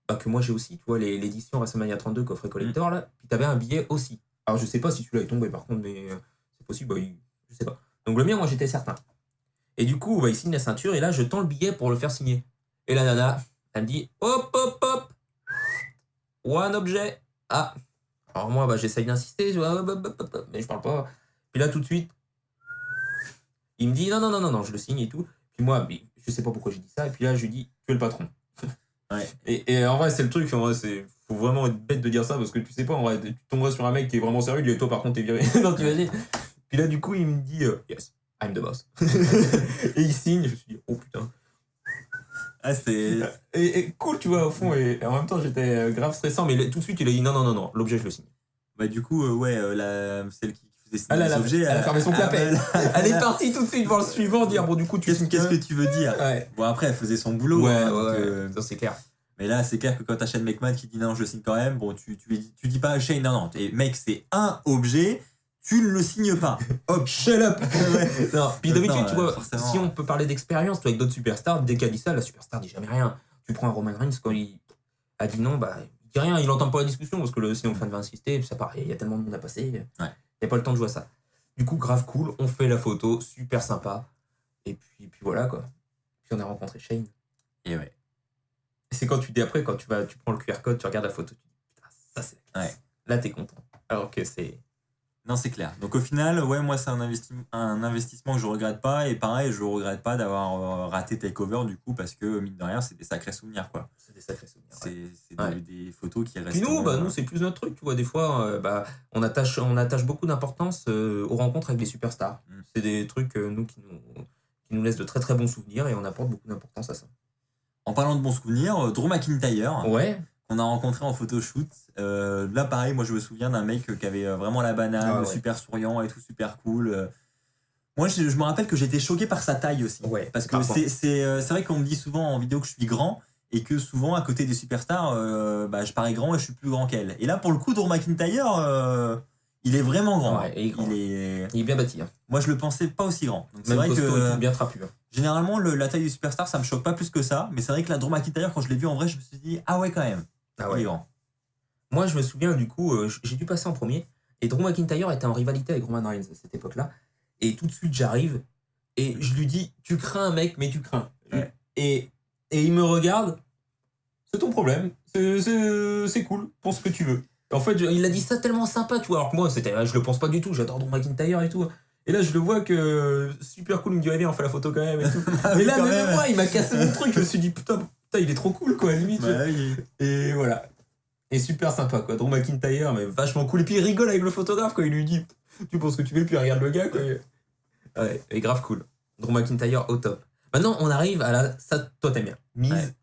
bah, que moi j'ai aussi, tu vois, l'édition WrestleMania 32 coffret collector, là, puis t'avais un billet aussi. Alors je sais pas si celui-là est tombé par contre, mais c'est possible, je sais pas. Donc le mien, moi j'étais certain. Et du coup, bah, il signe la ceinture, et là je tends le billet pour le faire signer. Et la nana, elle me dit hop, hop, hop, one objet. Ah, alors moi, bah, j'essaye d'insister, tu vois, hop, hop, hop, hop, mais je parle pas. Puis là, tout de suite, il me dit non, non, non, non, non, je le signe et tout. Puis moi, mais je sais pas pourquoi j'ai dit ça. Et puis là, je lui dis, tu es le patron. Ouais. Et en vrai, c'est le truc, en vrai, faut vraiment être bête de dire ça parce que tu sais pas, en vrai, tu tomberais sur un mec qui est vraiment sérieux, il dit, toi par contre, t'es viré. Non, t'imagines. Puis là, du coup, il me dit, yes, I'm the boss. Et il signe, je me suis dit, oh putain. Ah, c'est. Et cool, tu vois, au fond, et en même temps, j'étais grave stressant, mais tout de suite, il a dit, non, non, non, non, l'objet, je le signe. Bah, du coup, ouais, celle qui faisait signer Elle les objets. elle a fermé son clapet. Elle est partie tout de suite voir le suivant, dire, bon, du coup, tu Qu'est-ce signes que tu veux dire? Ouais. Bon, après, elle faisait son boulot. Ouais, hein, ouais, ça, c'est clair. Mais là, c'est clair que quand t'as Shane McMahon qui dit non, je le signe quand même, bon, tu dis pas à Shane, non, non, mec, c'est un objet, tu ne le signes pas. Hop, shut up. Non, puis d'habitude, tu vois, forcément. si on peut parler d'expérience, tu vois, avec d'autres superstars, dès qu'elle dit ça, la superstar dit jamais rien. Tu prends un Roman Reigns, quand il a dit non, bah, il dit rien, il entend pas la discussion, parce que sinon le fan va insister, puis ça part, il y a tellement de monde à passer, il n'y a pas le temps de jouer à ça. Du coup, grave cool, on fait la photo, super sympa, et puis voilà, quoi. Puis on a rencontré Shane. Et ouais. Et c'est quand tu prends le QR code, tu regardes la photo, tu dis, putain, ça c'est la classe. Là, t'es content. Alors que c'est... Non, c'est clair. Donc au final, ouais, moi c'est un investissement que je regrette pas, et pareil, je regrette pas d'avoir raté Takeover du coup, parce que mine de rien, c'est des sacrés souvenirs, quoi. C'est des sacrés souvenirs. C'est des photos qui restent. Puis nous, c'est plus notre truc, tu vois. Des fois, on attache beaucoup d'importance aux rencontres avec les superstars. C'est des trucs, qui nous laissent de très très bons souvenirs, et on apporte beaucoup d'importance à ça. En parlant de bons souvenirs, Drew McIntyre. Ouais. On a rencontré en photoshoot. Là, pareil, moi je me souviens d'un mec qui avait vraiment la banane, super souriant et tout, super cool. Moi, je me rappelle que j'étais choqué par sa taille aussi. Ouais, parce que c'est vrai qu'on me dit souvent en vidéo que je suis grand, et que souvent, à côté des superstars, je parais grand et je suis plus grand qu'elle. Et là, pour le coup, Drew McIntyre, il est vraiment grand. Ouais, il est bien bâti. Hein. Moi, je le pensais pas aussi grand. Donc, c'est même vrai que bien trapu. Hein. Généralement, la taille du superstar, ça me choque pas plus que ça. Mais c'est vrai que la Drew McIntyre, quand je l'ai vu en vrai, je me suis dit, ah ouais, quand même. Ah ouais. Moi, je me souviens, du coup, j'ai dû passer en premier. Et Drew McIntyre était en rivalité avec Roman Reigns à cette époque-là. Et tout de suite, j'arrive et je lui dis, tu crains, mec, mais tu crains. Ouais. Et il me regarde, c'est ton problème, c'est cool, pense ce que tu veux. Et en fait, il a dit ça tellement sympa, tu vois. Alors que moi, je le pense pas du tout, j'adore Drew McIntyre et tout. Et là, je le vois que super cool, il me dit, allez, on fait la photo quand même et tout. Mais là, même moi, il m'a cassé mon truc, je me suis dit, putain, il est trop cool, quoi, limite. Oui. Et voilà. Et super sympa, quoi. Drew McIntyre, mais vachement cool. Et puis il rigole avec le photographe, quoi. Il lui dit, tu penses que tu veux, puis il regarde le gars, quoi. Ouais, et grave cool. Drew McIntyre au top. Maintenant, on arrive à la. Ça, toi, t'aimes bien.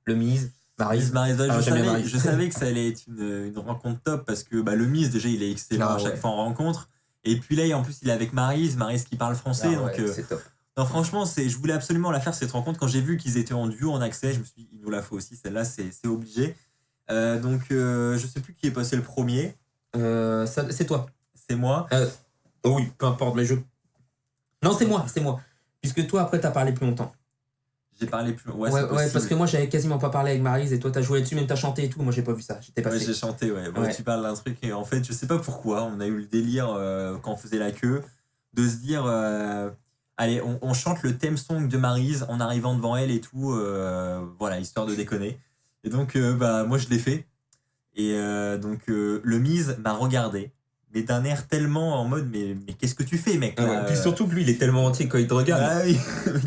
Le Miz, Maryse. Je savais que ça allait être une rencontre top, parce que le Miz, déjà, il est excellent à chaque fois en rencontre. Et puis là, en plus, il est avec Maryse qui parle français. Donc, c'est top. Non, franchement, je voulais absolument la faire, cette rencontre. Quand j'ai vu qu'ils étaient en duo en accès, je me suis dit, il nous la faut aussi. Celle-là, c'est obligé. Donc, je sais plus qui est passé le premier. C'est toi. C'est moi. Oui, peu importe, mais Non, c'est moi. Puisque toi, après, t'as parlé plus longtemps. J'ai parlé plus longtemps. Ouais, parce que moi, j'avais quasiment pas parlé avec Maryse, et toi, t'as joué dessus, même t'as chanté et tout. Moi, j'ai pas vu ça. J'étais passé. Ouais, j'ai chanté, ouais. Bon, tu parles d'un truc, et en fait, je sais pas pourquoi, on a eu le délire, quand on faisait la queue, de se dire, allez, on chante le theme song de Maryse en arrivant devant elle et tout, voilà, histoire de déconner. Et donc, moi, je l'ai fait. Et donc, le Miz m'a regardé, mais d'un air tellement en mode, mais qu'est-ce que tu fais, mec? Puis surtout que lui, il est tellement entier quand il te regarde. Ah oui,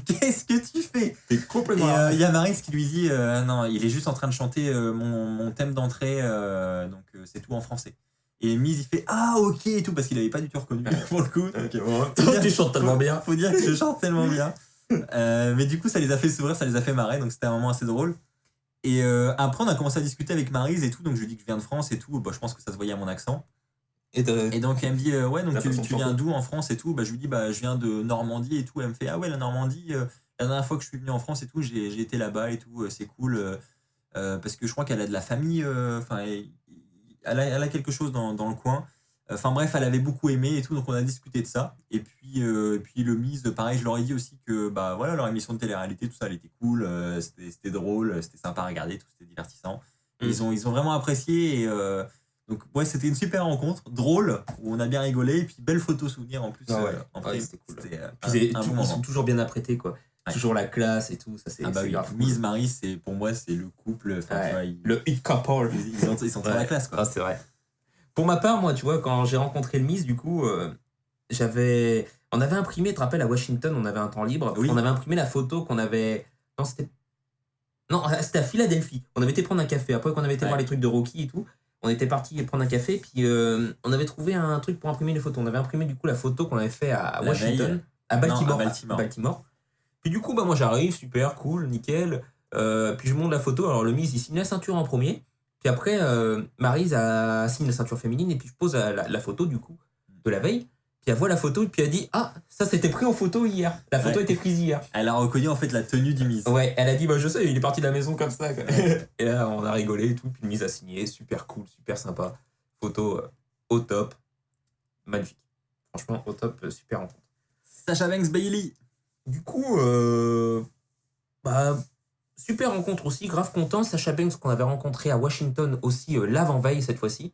qu'est-ce que tu fais? T'es complètement. Et il y a Maryse qui lui dit, non, il est juste en train de chanter mon thème d'entrée, donc c'est tout en français. Et Miz, il fait, ah ok, et tout, parce qu'il avait pas du tout reconnu pour le coup. Okay, bon. Tu chantes tellement bien. Faut dire que je chante tellement bien. Mais du coup, ça les a fait sourire, ça les a fait marrer, donc c'était un moment assez drôle. Et après, on a commencé à discuter avec Maryse et tout, donc je lui dis que je viens de France et tout. Je pense que ça se voyait à mon accent. Et donc, elle me dit, ouais, donc tu viens d'où en France et tout? Je lui dis, je viens de Normandie et tout. Elle me fait, ah ouais, la Normandie, la dernière fois que je suis venu en France et tout, j'ai été là-bas et tout, c'est cool. Parce que je crois qu'elle a de la famille, elle a quelque chose dans le coin. Enfin bref, elle avait beaucoup aimé et tout, donc on a discuté de ça. Et puis le Miz, pareil, je leur ai dit aussi que voilà, leur émission de télé-réalité, tout ça, elle était cool, c'était drôle, c'était sympa à regarder, tout, c'était divertissant. Ils ont vraiment apprécié. Et, donc, ouais, c'était une super rencontre, drôle, où on a bien rigolé. Et puis, belle photo souvenir en plus. En prime. C'était cool. C'était Puis un bon ils moment. sont toujours bien apprêtés, quoi. Ouais. Toujours la classe et tout. Ça, c'est Bah oui, grave cool. Miz Marie, pour moi, c'est le couple. Tu vois, Le hit couple. ils sont très la classe, quoi. Ah, c'est vrai. Pour ma part, moi, tu vois, quand j'ai rencontré le Miz, du coup, on avait imprimé, tu te rappelles, à Washington, on avait un temps libre. Oui. On avait imprimé la photo qu'on avait. Non, c'était à Philadelphie. On avait été prendre un café. Après qu'on avait été voir les trucs de Rocky et tout, on était parti prendre un café. Puis on avait trouvé un truc pour imprimer les photos. On avait imprimé du coup la photo qu'on avait fait à Washington, à Baltimore. Non, à Baltimore. Puis du coup, moi j'arrive, super, cool, nickel. Puis je monte la photo. Alors le Miz, il signe la ceinture en premier. Puis après, Maryse signe la ceinture féminine. Et puis je pose la photo du coup de la veille. Puis elle voit la photo et puis elle dit ah, ça c'était pris en photo hier. La photo était prise hier. Elle a reconnu en fait la tenue du Miz. Ouais, elle a dit bah je sais, il est parti de la maison comme ça. Quoi. Et là on a rigolé et tout. Puis le Miz a signé, super cool, super sympa. Photo au top, magnifique. Franchement au top, super rencontre. Sasha Banks Bailey. Du coup, super rencontre aussi, grave content. Sasha Banks qu'on avait rencontré à Washington aussi l'avant-veille cette fois-ci.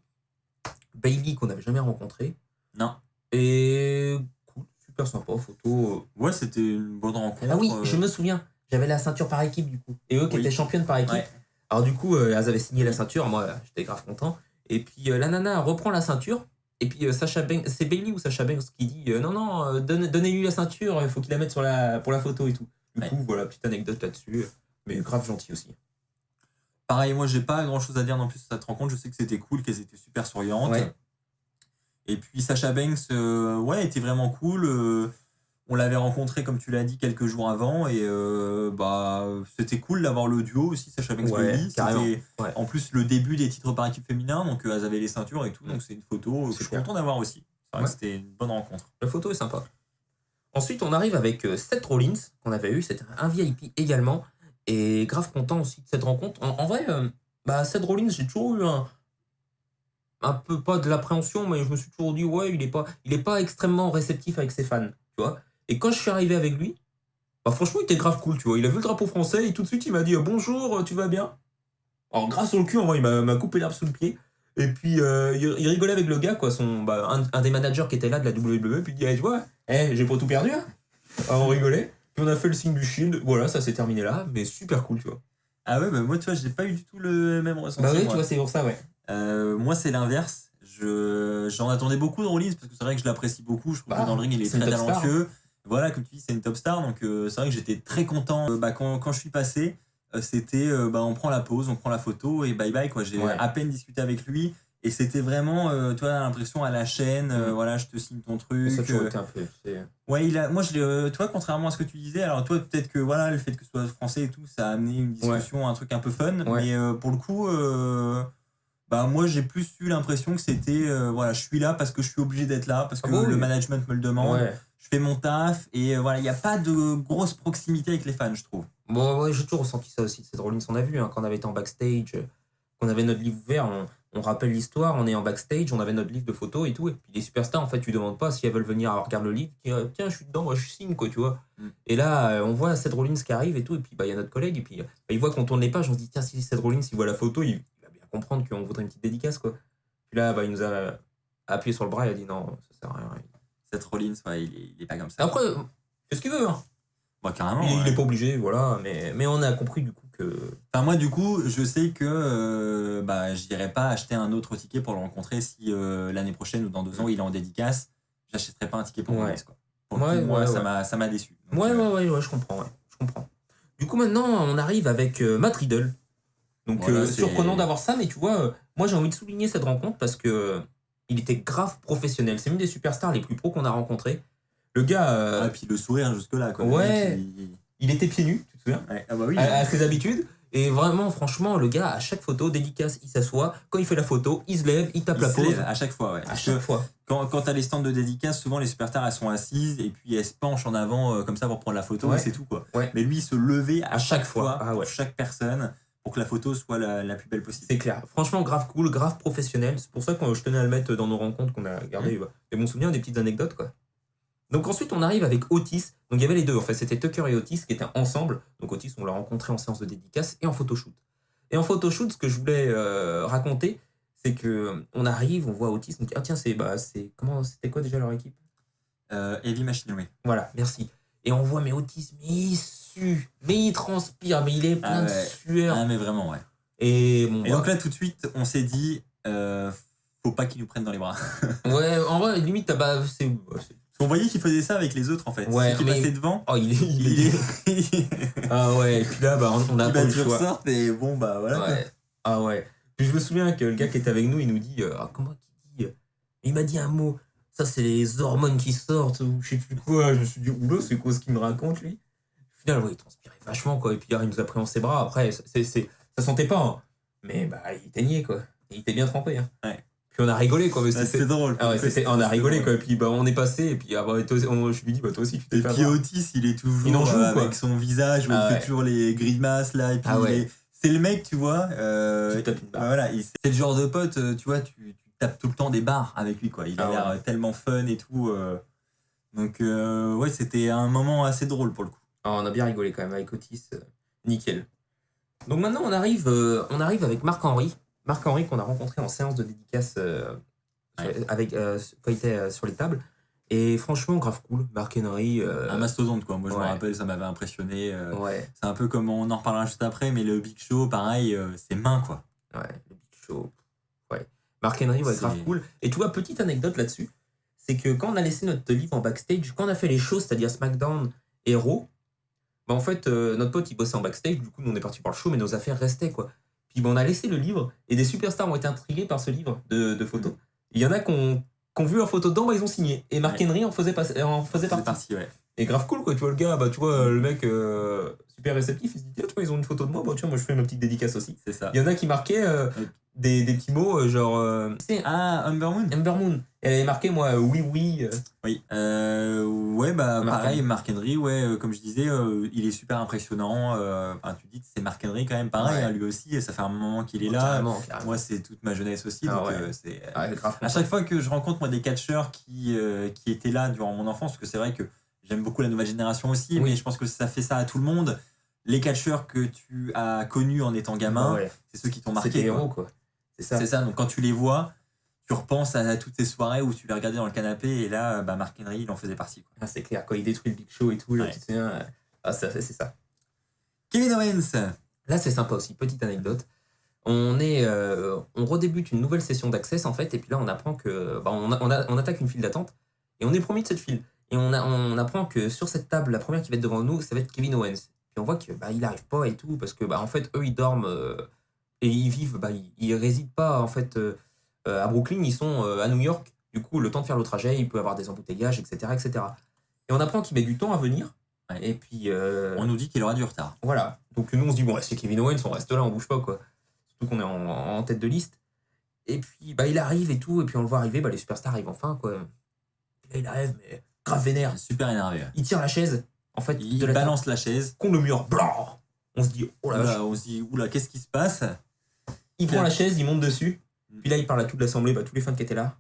Bailey qu'on n'avait jamais rencontré. Non. Et cool, super sympa, photo. Ouais, c'était une bonne rencontre. Ah oui, je me souviens, j'avais la ceinture par équipe du coup. Et eux qui étaient championnes par équipe. Ouais. Alors du coup, elles avaient signé la ceinture, moi j'étais grave content. Et puis la nana reprend la ceinture. Et puis Sasha Banks, c'est Bailey ou Sasha Banks qui dit non, donnez-lui la ceinture, il faut qu'il la mette pour la photo et tout. Du coup, voilà, petite anecdote là-dessus. Mais grave gentil aussi. Pareil, moi j'ai pas grand chose à dire non plus sur cette rencontre. Je sais que c'était cool, qu'elles étaient super souriantes. Ouais. Et puis Sasha Banks, était vraiment cool. On l'avait rencontré, comme tu l'as dit, quelques jours avant. Et c'était cool d'avoir le duo aussi, Sasha Banks Bailey. C'était en plus le début des titres par équipe féminin. Donc elles avaient les ceintures et tout. Donc c'est une photo que je suis content d'avoir aussi. C'est vrai que c'était une bonne rencontre. La photo est sympa. Ensuite, on arrive avec Seth Rollins, qu'on avait eu. C'était un VIP également. Et grave content aussi de cette rencontre. En vrai, Seth Rollins, j'ai toujours eu un peu, pas de l'appréhension, mais je me suis toujours dit, ouais, il est pas extrêmement réceptif avec ses fans, tu vois. Et quand je suis arrivé avec lui, franchement, il était grave cool, tu vois. Il a vu le drapeau français et tout de suite, il m'a dit, bonjour, tu vas bien? Alors, grâce au cul, en vrai, il m'a coupé l'herbe sous le pied. Et puis, il rigolait avec le gars, quoi, un des managers qui était là de la WWE, puis il dit, tu vois, j'ai pas tout perdu, hein. Alors, on rigolait. Puis on a fait le signe du shield, voilà, ça s'est terminé là, mais super cool, tu vois. Ah ouais, moi, tu vois, j'ai pas eu du tout le même ressenti. Bah oui, tu vois, c'est pour ça, ouais. Moi, c'est l'inverse. J'en attendais beaucoup de Rollins parce que c'est vrai que je l'apprécie beaucoup. Je trouve que dans le ring, il est très talentueux. Star. Voilà, comme tu dis, c'est une top star. Donc, c'est vrai que j'étais très content. Quand je suis passé, c'était on prend la pause, on prend la photo et bye bye, quoi. J'ai à peine discuté avec lui. Et c'était vraiment, tu vois, l'impression à la chaîne, voilà, je te signe ton truc. Ça a été un peu. Ouais, moi, tu vois, contrairement à ce que tu disais, alors toi, peut-être que voilà, le fait que ce soit français et tout, ça a amené une discussion, un truc un peu fun. Mais pour le coup, moi, j'ai plus eu l'impression que c'était, je suis là parce que je suis obligé d'être là, parce que le management me le demande. Ouais. Je fais mon taf et voilà, il n'y a pas de grosse proximité avec les fans, je trouve. Bon, ouais, j'ai toujours ressenti ça aussi. C'est Rollins, on a vu, quand on avait été en backstage, qu'on avait notre livre ouvert, on rappelle l'histoire, on est en backstage, on avait notre livre de photos et tout. Et puis les superstars, en fait, tu demandes pas si elles veulent venir regarder le livre. Tiens, je suis dedans, moi je signe, quoi, tu vois. Et là, on voit Seth Rollins qui arrive et tout. Et puis, il y a notre collègue. Et puis, il voit qu'on tourne les pages. On se dit, tiens, si Seth Rollins, il voit la photo, il va bien comprendre qu'on voudrait une petite dédicace, quoi. Puis là, il nous a appuyé sur le bras. Il a dit, non, ça sert à rien. Seth Rollins, il est pas comme ça. Après, c'est ce qu'il veut, hein. Carrément. Il est pas obligé, voilà. Mais on a compris, du coup, que. Enfin, moi, du coup, je sais que j'irai pas acheter un autre ticket pour le rencontrer si l'année prochaine ou dans 2 ans il est en dédicace. J'achèterai pas un ticket pour Rollins, quoi. Moi, ça m'a déçu. Donc, je comprends, je comprends. Du coup, maintenant, on arrive avec Matt Riddle. Donc, surprenant d'avoir ça, mais tu vois, moi, j'ai envie de souligner cette rencontre parce que il était grave professionnel. C'est une des superstars les plus pros qu'on a rencontrés. Le gars. Et puis le sourire jusque-là, quoi. Ouais. Il était pieds nus, tu te souviens? Ouais. Ah bah oui. À ses habitudes. Et vraiment, franchement, le gars, à chaque photo, dédicace, il s'assoit. Quand il fait la photo, il se lève, il tape la pause. À chaque fois, ouais. À chaque fois. Quand t'as les stands de dédicace, souvent les superstars, elles sont assises et puis elles se penchent en avant comme ça pour prendre la photo et c'est tout, quoi. Ouais. Mais lui, il se levait à chaque fois, pour chaque personne, pour que la photo soit la plus belle possible. C'est clair. Franchement, grave cool, grave professionnel. C'est pour ça que je tenais à le mettre dans nos rencontres qu'on a gardées. Des bons souvenirs, des petites anecdotes, quoi. Donc ensuite, on arrive avec Otis. Donc il y avait les deux, en fait. C'était Tucker et Otis qui étaient ensemble. Donc Otis, on l'a rencontré en séance de dédicace et en photoshoot. Et en photoshoot, ce que je voulais raconter, c'est que on arrive, on voit Otis, on dit ah tiens c'était quoi déjà leur équipe? Heavy Machinery. Voilà, merci. Et on voit mais Otis, mais il sue, mais il transpire, mais il est plein de sueur. Ah mais vraiment ouais. Et bon. Et donc là tout de suite on s'est dit faut pas qu'ils nous prennent dans les bras. Ouais, en vrai limite on voyait qu'il faisait ça avec les autres en fait. Ouais, qui passait devant. Oh il est. Ah ouais, et puis là on a pas le choix. Et bon bah voilà. Ouais. Ah ouais. Puis je me souviens que le gars qui était avec nous, il nous dit comment il dit il m'a dit un mot. Ça c'est les hormones qui sortent ou je sais plus quoi. Je me suis dit oula, c'est quoi ce qu'il me raconte lui? Au final, ouais, il transpirait vachement quoi. Et puis il nous a pris en ses bras. Après, ça sentait pas. Hein. Mais bah il teignait quoi. Et il était bien trempé. Hein. Ouais. Puis on a rigolé quoi. C'était drôle. Ah ouais, on a rigolé quoi. Et puis on est passé. Et puis je lui dis toi aussi tu t'es fait. Et puis Otis, il est toujours avec son visage où il fait toujours les grimaces là. Et puis c'est le mec, tu vois. Voilà, c'est le genre de pote, tu vois, tu tapes tout le temps des barres avec lui quoi. Il a l'air tellement fun et tout. Donc ouais, c'était un moment assez drôle pour le coup. On a bien rigolé quand même avec Otis. Nickel. Donc maintenant on arrive avec Marc-Henri. Marc-Henri qu'on a rencontré en séance de dédicace avec quand il était sur les tables. Et franchement, grave cool. Marc-Henri. Un mastodonte, quoi. Moi, je me rappelle, ça m'avait impressionné. C'est un peu comme on en reparlera juste après, mais le Big Show, pareil, c'est main, quoi. Ouais, le Big Show. Ouais. Marc-Henri, grave cool. Et tu vois, petite anecdote là-dessus, c'est que quand on a laissé notre livre en backstage, quand on a fait les shows, c'est-à-dire SmackDown et Raw, bah en fait, notre pote, il bossait en backstage. Du coup, nous, on est parti pour le show, mais nos affaires restaient, quoi. Puis on a laissé le livre et des superstars ont été intrigués par ce livre de photos. Il y en a qui ont vu leur photo dedans, bah, ils ont signé. Et Marc-Henri en faisait partie. Ouais. Et grave cool, quoi. Tu vois, le gars, bah, tu vois, le mec super réceptif, il se dit, tiens, tu vois, ils ont une photo de moi, bah, tiens, moi, je fais ma petite dédicace aussi. C'est ça. Il y en a qui marquaient des petits mots, genre. Amber Moon. Amber Moon. Elle avait marqué, moi, oui. Oui. Ouais, bah, pareil, Marc-Henri, ouais, comme je disais, il est super impressionnant. Tu dis, c'est Marc-Henri quand même, pareil, hein, lui aussi, ça fait un moment qu'il est là. Carrément. Moi, c'est toute ma jeunesse aussi. Donc, c'est. Grave. À chaque fois que je rencontre, moi, des catcheurs qui étaient là durant mon enfance, parce que c'est vrai que j'aime beaucoup la nouvelle génération aussi, mais je pense que ça fait ça à tout le monde. Les catcheurs que tu as connus en étant gamin, c'est ceux qui t'ont marqué. C'est les héros, quoi. C'est ça. Donc, quand tu les vois, tu repenses à toutes ces soirées où tu les regardais dans le canapé et là, bah, Marc-Henri, il en faisait partie. Quoi. Ah, c'est clair, quand il détruit le Big Show et tout, là, tu te souviens, c'est ça. Kevin Owens. Là, c'est sympa aussi, petite anecdote. On redébute une nouvelle session d'Access, en fait, et puis là, on apprend que... Bah, on attaque une file d'attente, et on est promis de cette file. Et on apprend que sur cette table, la première qui va être devant nous, ça va être Kevin Owens. Puis on voit que il n'arrive pas et tout, parce que, en fait, eux, ils dorment, et ils vivent, ils résident pas, en fait... à Brooklyn, ils sont à New York. Du coup, le temps de faire le trajet, il peut avoir des embouteillages, etc. Et on apprend qu'il met du temps à venir. Et puis... on nous dit qu'il aura du retard. Voilà. Donc nous, on se dit, bon, c'est Kevin Owens, on reste là, on bouge pas, quoi. Surtout qu'on est en tête de liste. Et puis, il arrive et tout. Et puis, on le voit arriver, les superstars arrivent enfin, quoi. Et là, il arrive, mais grave vénère. Super énervé. Il tire la chaise. En fait, il balance la chaise. Contre le mur. Blanc. On se dit, oh la vache. On se dit, oula, qu'est-ce qui se passe? Il prend la chaise, il monte dessus. Puis là, il parle à toute l'assemblée, tous les fans qui étaient là.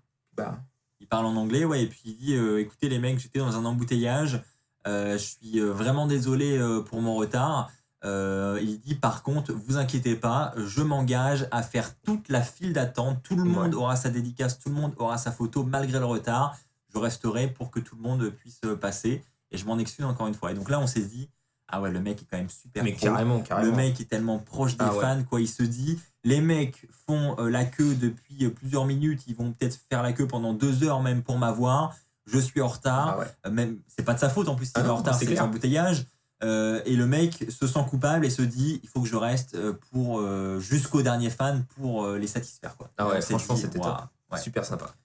Il parle en anglais, et puis il dit écoutez, les mecs, j'étais dans un embouteillage, je suis vraiment désolé pour mon retard. Il dit par contre, vous inquiétez pas, je m'engage à faire toute la file d'attente. Tout le monde aura sa dédicace, tout le monde aura sa photo malgré le retard. Je resterai pour que tout le monde puisse passer. Et je m'en excuse encore une fois. Et donc là, on s'est dit ah ouais, le mec est quand même super pro. Carrément. Le mec est tellement proche des fans, quoi. Il se dit, les mecs font la queue depuis plusieurs minutes, ils vont peut-être faire la queue pendant 2 heures même pour m'avoir. Je suis en retard. Même, c'est pas de sa faute en plus, il est en retard, c'est l'embouteillage. Et le mec se sent coupable et se dit, il faut que je reste pour jusqu'au dernier fan pour les satisfaire, quoi. Franchement, c'était top. Super sympa.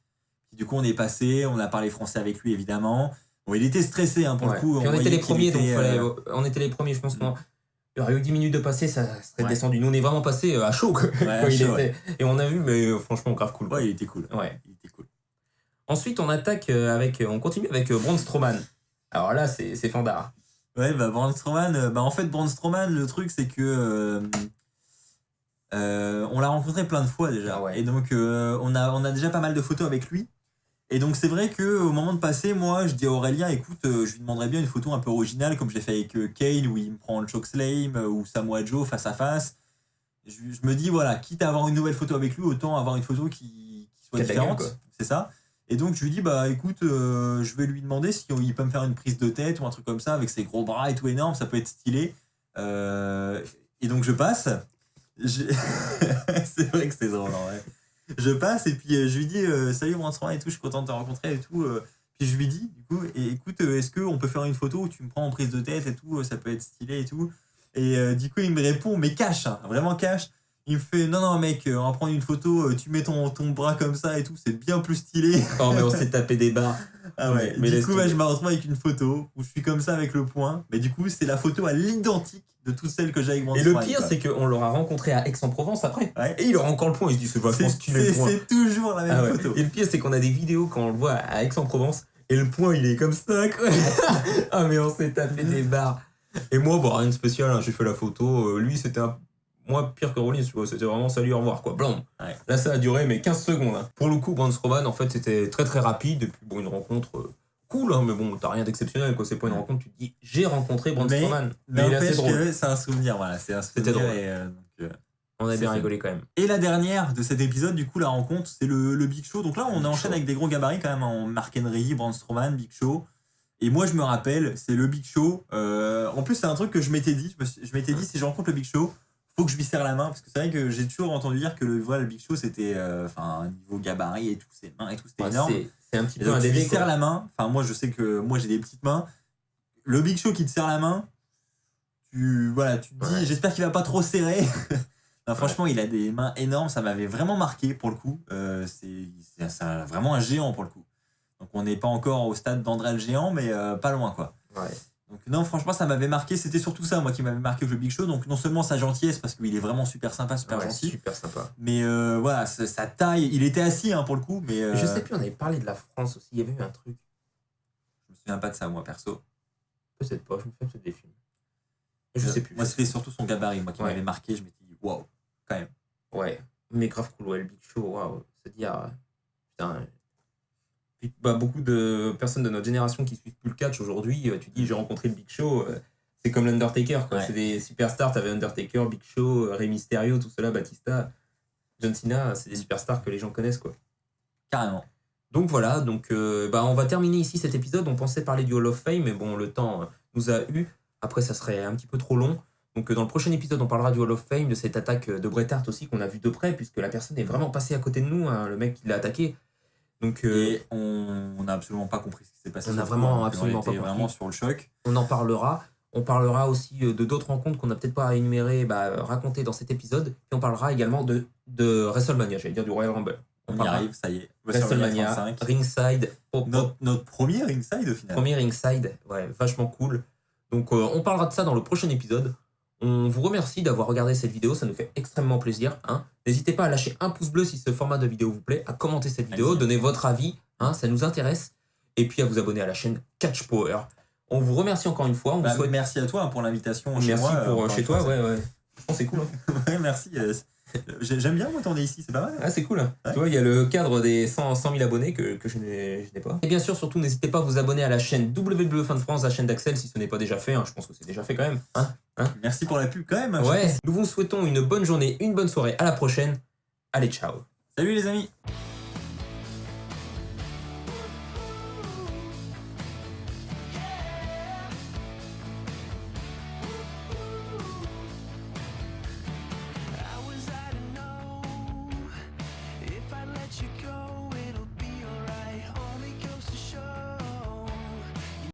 Et du coup, on est passé, on a parlé français avec lui, évidemment. Bon, il était stressé pour le coup. Puis on était les premiers, donc on était les premiers, je pense qu'il y aurait eu 10 minutes de passer, ça serait descendu. Nous, on est vraiment passé à chaud quand il était. Et on a vu, mais franchement, grave cool. Ouais, il était cool. Ensuite, on continue avec Braun Strowman. Alors là, c'est fandard. Ouais, Braun Strowman, en fait, Braun Strowman, le truc, c'est que on l'a rencontré plein de fois déjà. Et donc, on a déjà pas mal de photos avec lui. Et donc c'est vrai qu'au moment de passer, moi je dis à Aurélien, écoute, je lui demanderais bien une photo un peu originale comme j'ai fait avec Kane où il me prend le chokeslam ou Samoa Joe face à face. je me dis, voilà, quitte à avoir une nouvelle photo avec lui, autant avoir une photo qui soit Qui a de la gueule, différente. quoi. C'est ça. Et donc, je lui dis, bah écoute, je vais lui demander si il peut me faire une prise de tête ou un truc comme ça, avec ses gros bras et tout énorme, ça peut être stylé. Et donc, je passe. C'est vrai que c'est drôle, en vrai. Je passe et puis je lui dis, salut Vincent et tout, je suis content de te rencontrer et tout. Puis je lui dis, du coup, et écoute, est-ce qu'on peut faire une photo où tu me prends en prise de tête et tout, ça peut être stylé et tout. Et du coup, il me répond, mais cash, hein, vraiment cash. Il me fait, non, mec, on va prendre une photo, tu mets ton bras comme ça et tout, c'est bien plus stylé. Oh, mais on s'est tapé des barres. Ah ouais, Mais du laisse coup, tomber. je me retrouve avec une photo où je suis comme ça avec le poing. Mais du coup, c'est la photo à l'identique de toutes celles que j'ai avec mon Et le Sprite, pire, quoi. c'est qu'on l'aura rencontré à Aix-en-Provence après. Ouais. Et il aura encore le point. Il se dit, c'est vachement stylé le point. C'est toujours la même Ah ouais. photo. Et le pire, c'est qu'on a des vidéos quand on le voit à Aix-en-Provence et le point, il est comme ça, quoi. Ah, mais on s'est tapé des barres. Et moi, bon, rien de spécial, hein, j'ai fait la photo. Lui, c'était moi pire que Rollins, tu vois. C'était vraiment salut, au revoir, quoi. Blam. Ouais. Là, ça a duré, mais 15 secondes. Hein. Pour le coup, Braun Strowman, en fait, c'était très très rapide. Et puis, bon, une rencontre cool, hein, mais bon, t'as rien d'exceptionnel, quoi. C'est pas une rencontre, tu te dis, j'ai rencontré Braun Mais Strowman. Mais il est assez n'empêche drôle. que c'est un souvenir, voilà. C'est un souvenir. C'était drôle. Et, On a c'est bien fun. rigolé quand même. Et la dernière de cet épisode, du coup, la rencontre, c'est le Big Show. Donc là, on Big enchaîne Show. avec des gros gabarits quand même, en Mark Henry, Braun Strowman, Big Show. Et moi, je me rappelle, c'est le Big Show. En plus, c'est un truc que je m'étais dit. Je m'étais dit, si je rencontre le Big Show, faut que je lui serre la main. Parce que c'est vrai que j'ai toujours entendu dire que le Big Show, c'était niveau gabarit et tout, ses mains et tout, c'était Ouais, énorme. c'est un petit Et peu donc, un tu lui dédé, serres quoi. la main. Enfin, moi, je sais que moi, j'ai des petites mains. Le Big Show qui te serre la main, tu te dis, Ouais. j'espère qu'il va pas trop serrer. Non, franchement, il a des mains énormes, ça m'avait vraiment marqué pour le coup. C'est vraiment un géant pour le coup. Donc on n'est pas encore au stade d'André le géant, mais pas loin quoi. Ouais. Donc non, franchement, ça m'avait marqué. C'était surtout ça, moi, qui m'avait marqué avec le Big Show. Donc non seulement sa gentillesse, parce qu'il est vraiment super sympa, super Ouais, gentil, super sympa. mais voilà, sa taille. Il était assis hein, pour le coup, mais Je sais plus, on avait parlé de la France aussi. Il y avait eu un truc. je me souviens pas de ça, moi, perso. Peut-être pas, je me fais peut-être des films. Je sais plus. Moi, c'était surtout son gabarit, moi, qui Ouais. m'avait marqué. Je m'étais dit, waouh, quand même. Ouais, mais grave cool, ouais, le Big Show, waouh. C'est-à-dire, putain. Puis, bah, beaucoup de personnes de notre génération qui suivent plus le catch aujourd'hui, tu dis, j'ai rencontré le Big Show, c'est comme l'Undertaker, quoi. Ouais. C'est des superstars, t'avais Undertaker, Big Show, Rey Mysterio, tout cela, Batista, John Cena, c'est des superstars que les gens connaissent, quoi. Carrément. Donc voilà, donc on va terminer ici cet épisode. On pensait parler du Hall of Fame, mais bon, le temps nous a eu. Après, ça serait un petit peu trop long. Donc dans le prochain épisode, on parlera du Hall of Fame, de cette attaque de Bret Hart aussi qu'on a vu de près, puisque la personne est vraiment passée à côté de nous, hein, le mec qui l'a attaqué. Donc Et on n'a absolument pas compris ce qui s'est passé. On a sur vraiment le coup, hein. absolument On pas était compris. vraiment sur le choc. on en parlera. On parlera aussi de d'autres rencontres qu'on n'a peut-être pas énumérées, racontées dans cet épisode. Et on parlera également de WrestleMania, j'allais dire du Royal Rumble. On y parlera arrive, ça y est. WrestleMania, 35. Ringside, pop, pop. Notre premier ringside au final. Premier ringside, ouais, vachement cool. Donc on parlera de ça dans le prochain épisode. On vous remercie d'avoir regardé cette vidéo, ça nous fait extrêmement plaisir. Hein. N'hésitez pas à lâcher un pouce bleu si ce format de vidéo vous plaît, à commenter cette vidéo, Allez-y. donner votre avis, hein, ça nous intéresse. Et puis à vous abonner à la chaîne Catch Power. On vous remercie encore une fois. On vous souhaite... Merci à toi pour l'invitation chez Merci moi. pour encore chez une toi, fois, ouais. Oh, c'est cool. Hein. Ouais, merci. J'aime bien moi tourner ici, c'est pas mal. Ah, c'est cool. Ouais. Tu vois, il y a le cadre des 100 000 abonnés que je n'ai pas. Et bien sûr, surtout, n'hésitez pas à vous abonner à la chaîne WWE Fan France, la chaîne d'Axel, si ce n'est pas déjà fait. Hein. Je pense que c'est déjà fait quand même. Hein. Merci pour la pub quand même. Ouais. Nous vous souhaitons une bonne journée, une bonne soirée. À la prochaine. Allez, ciao. Salut les amis.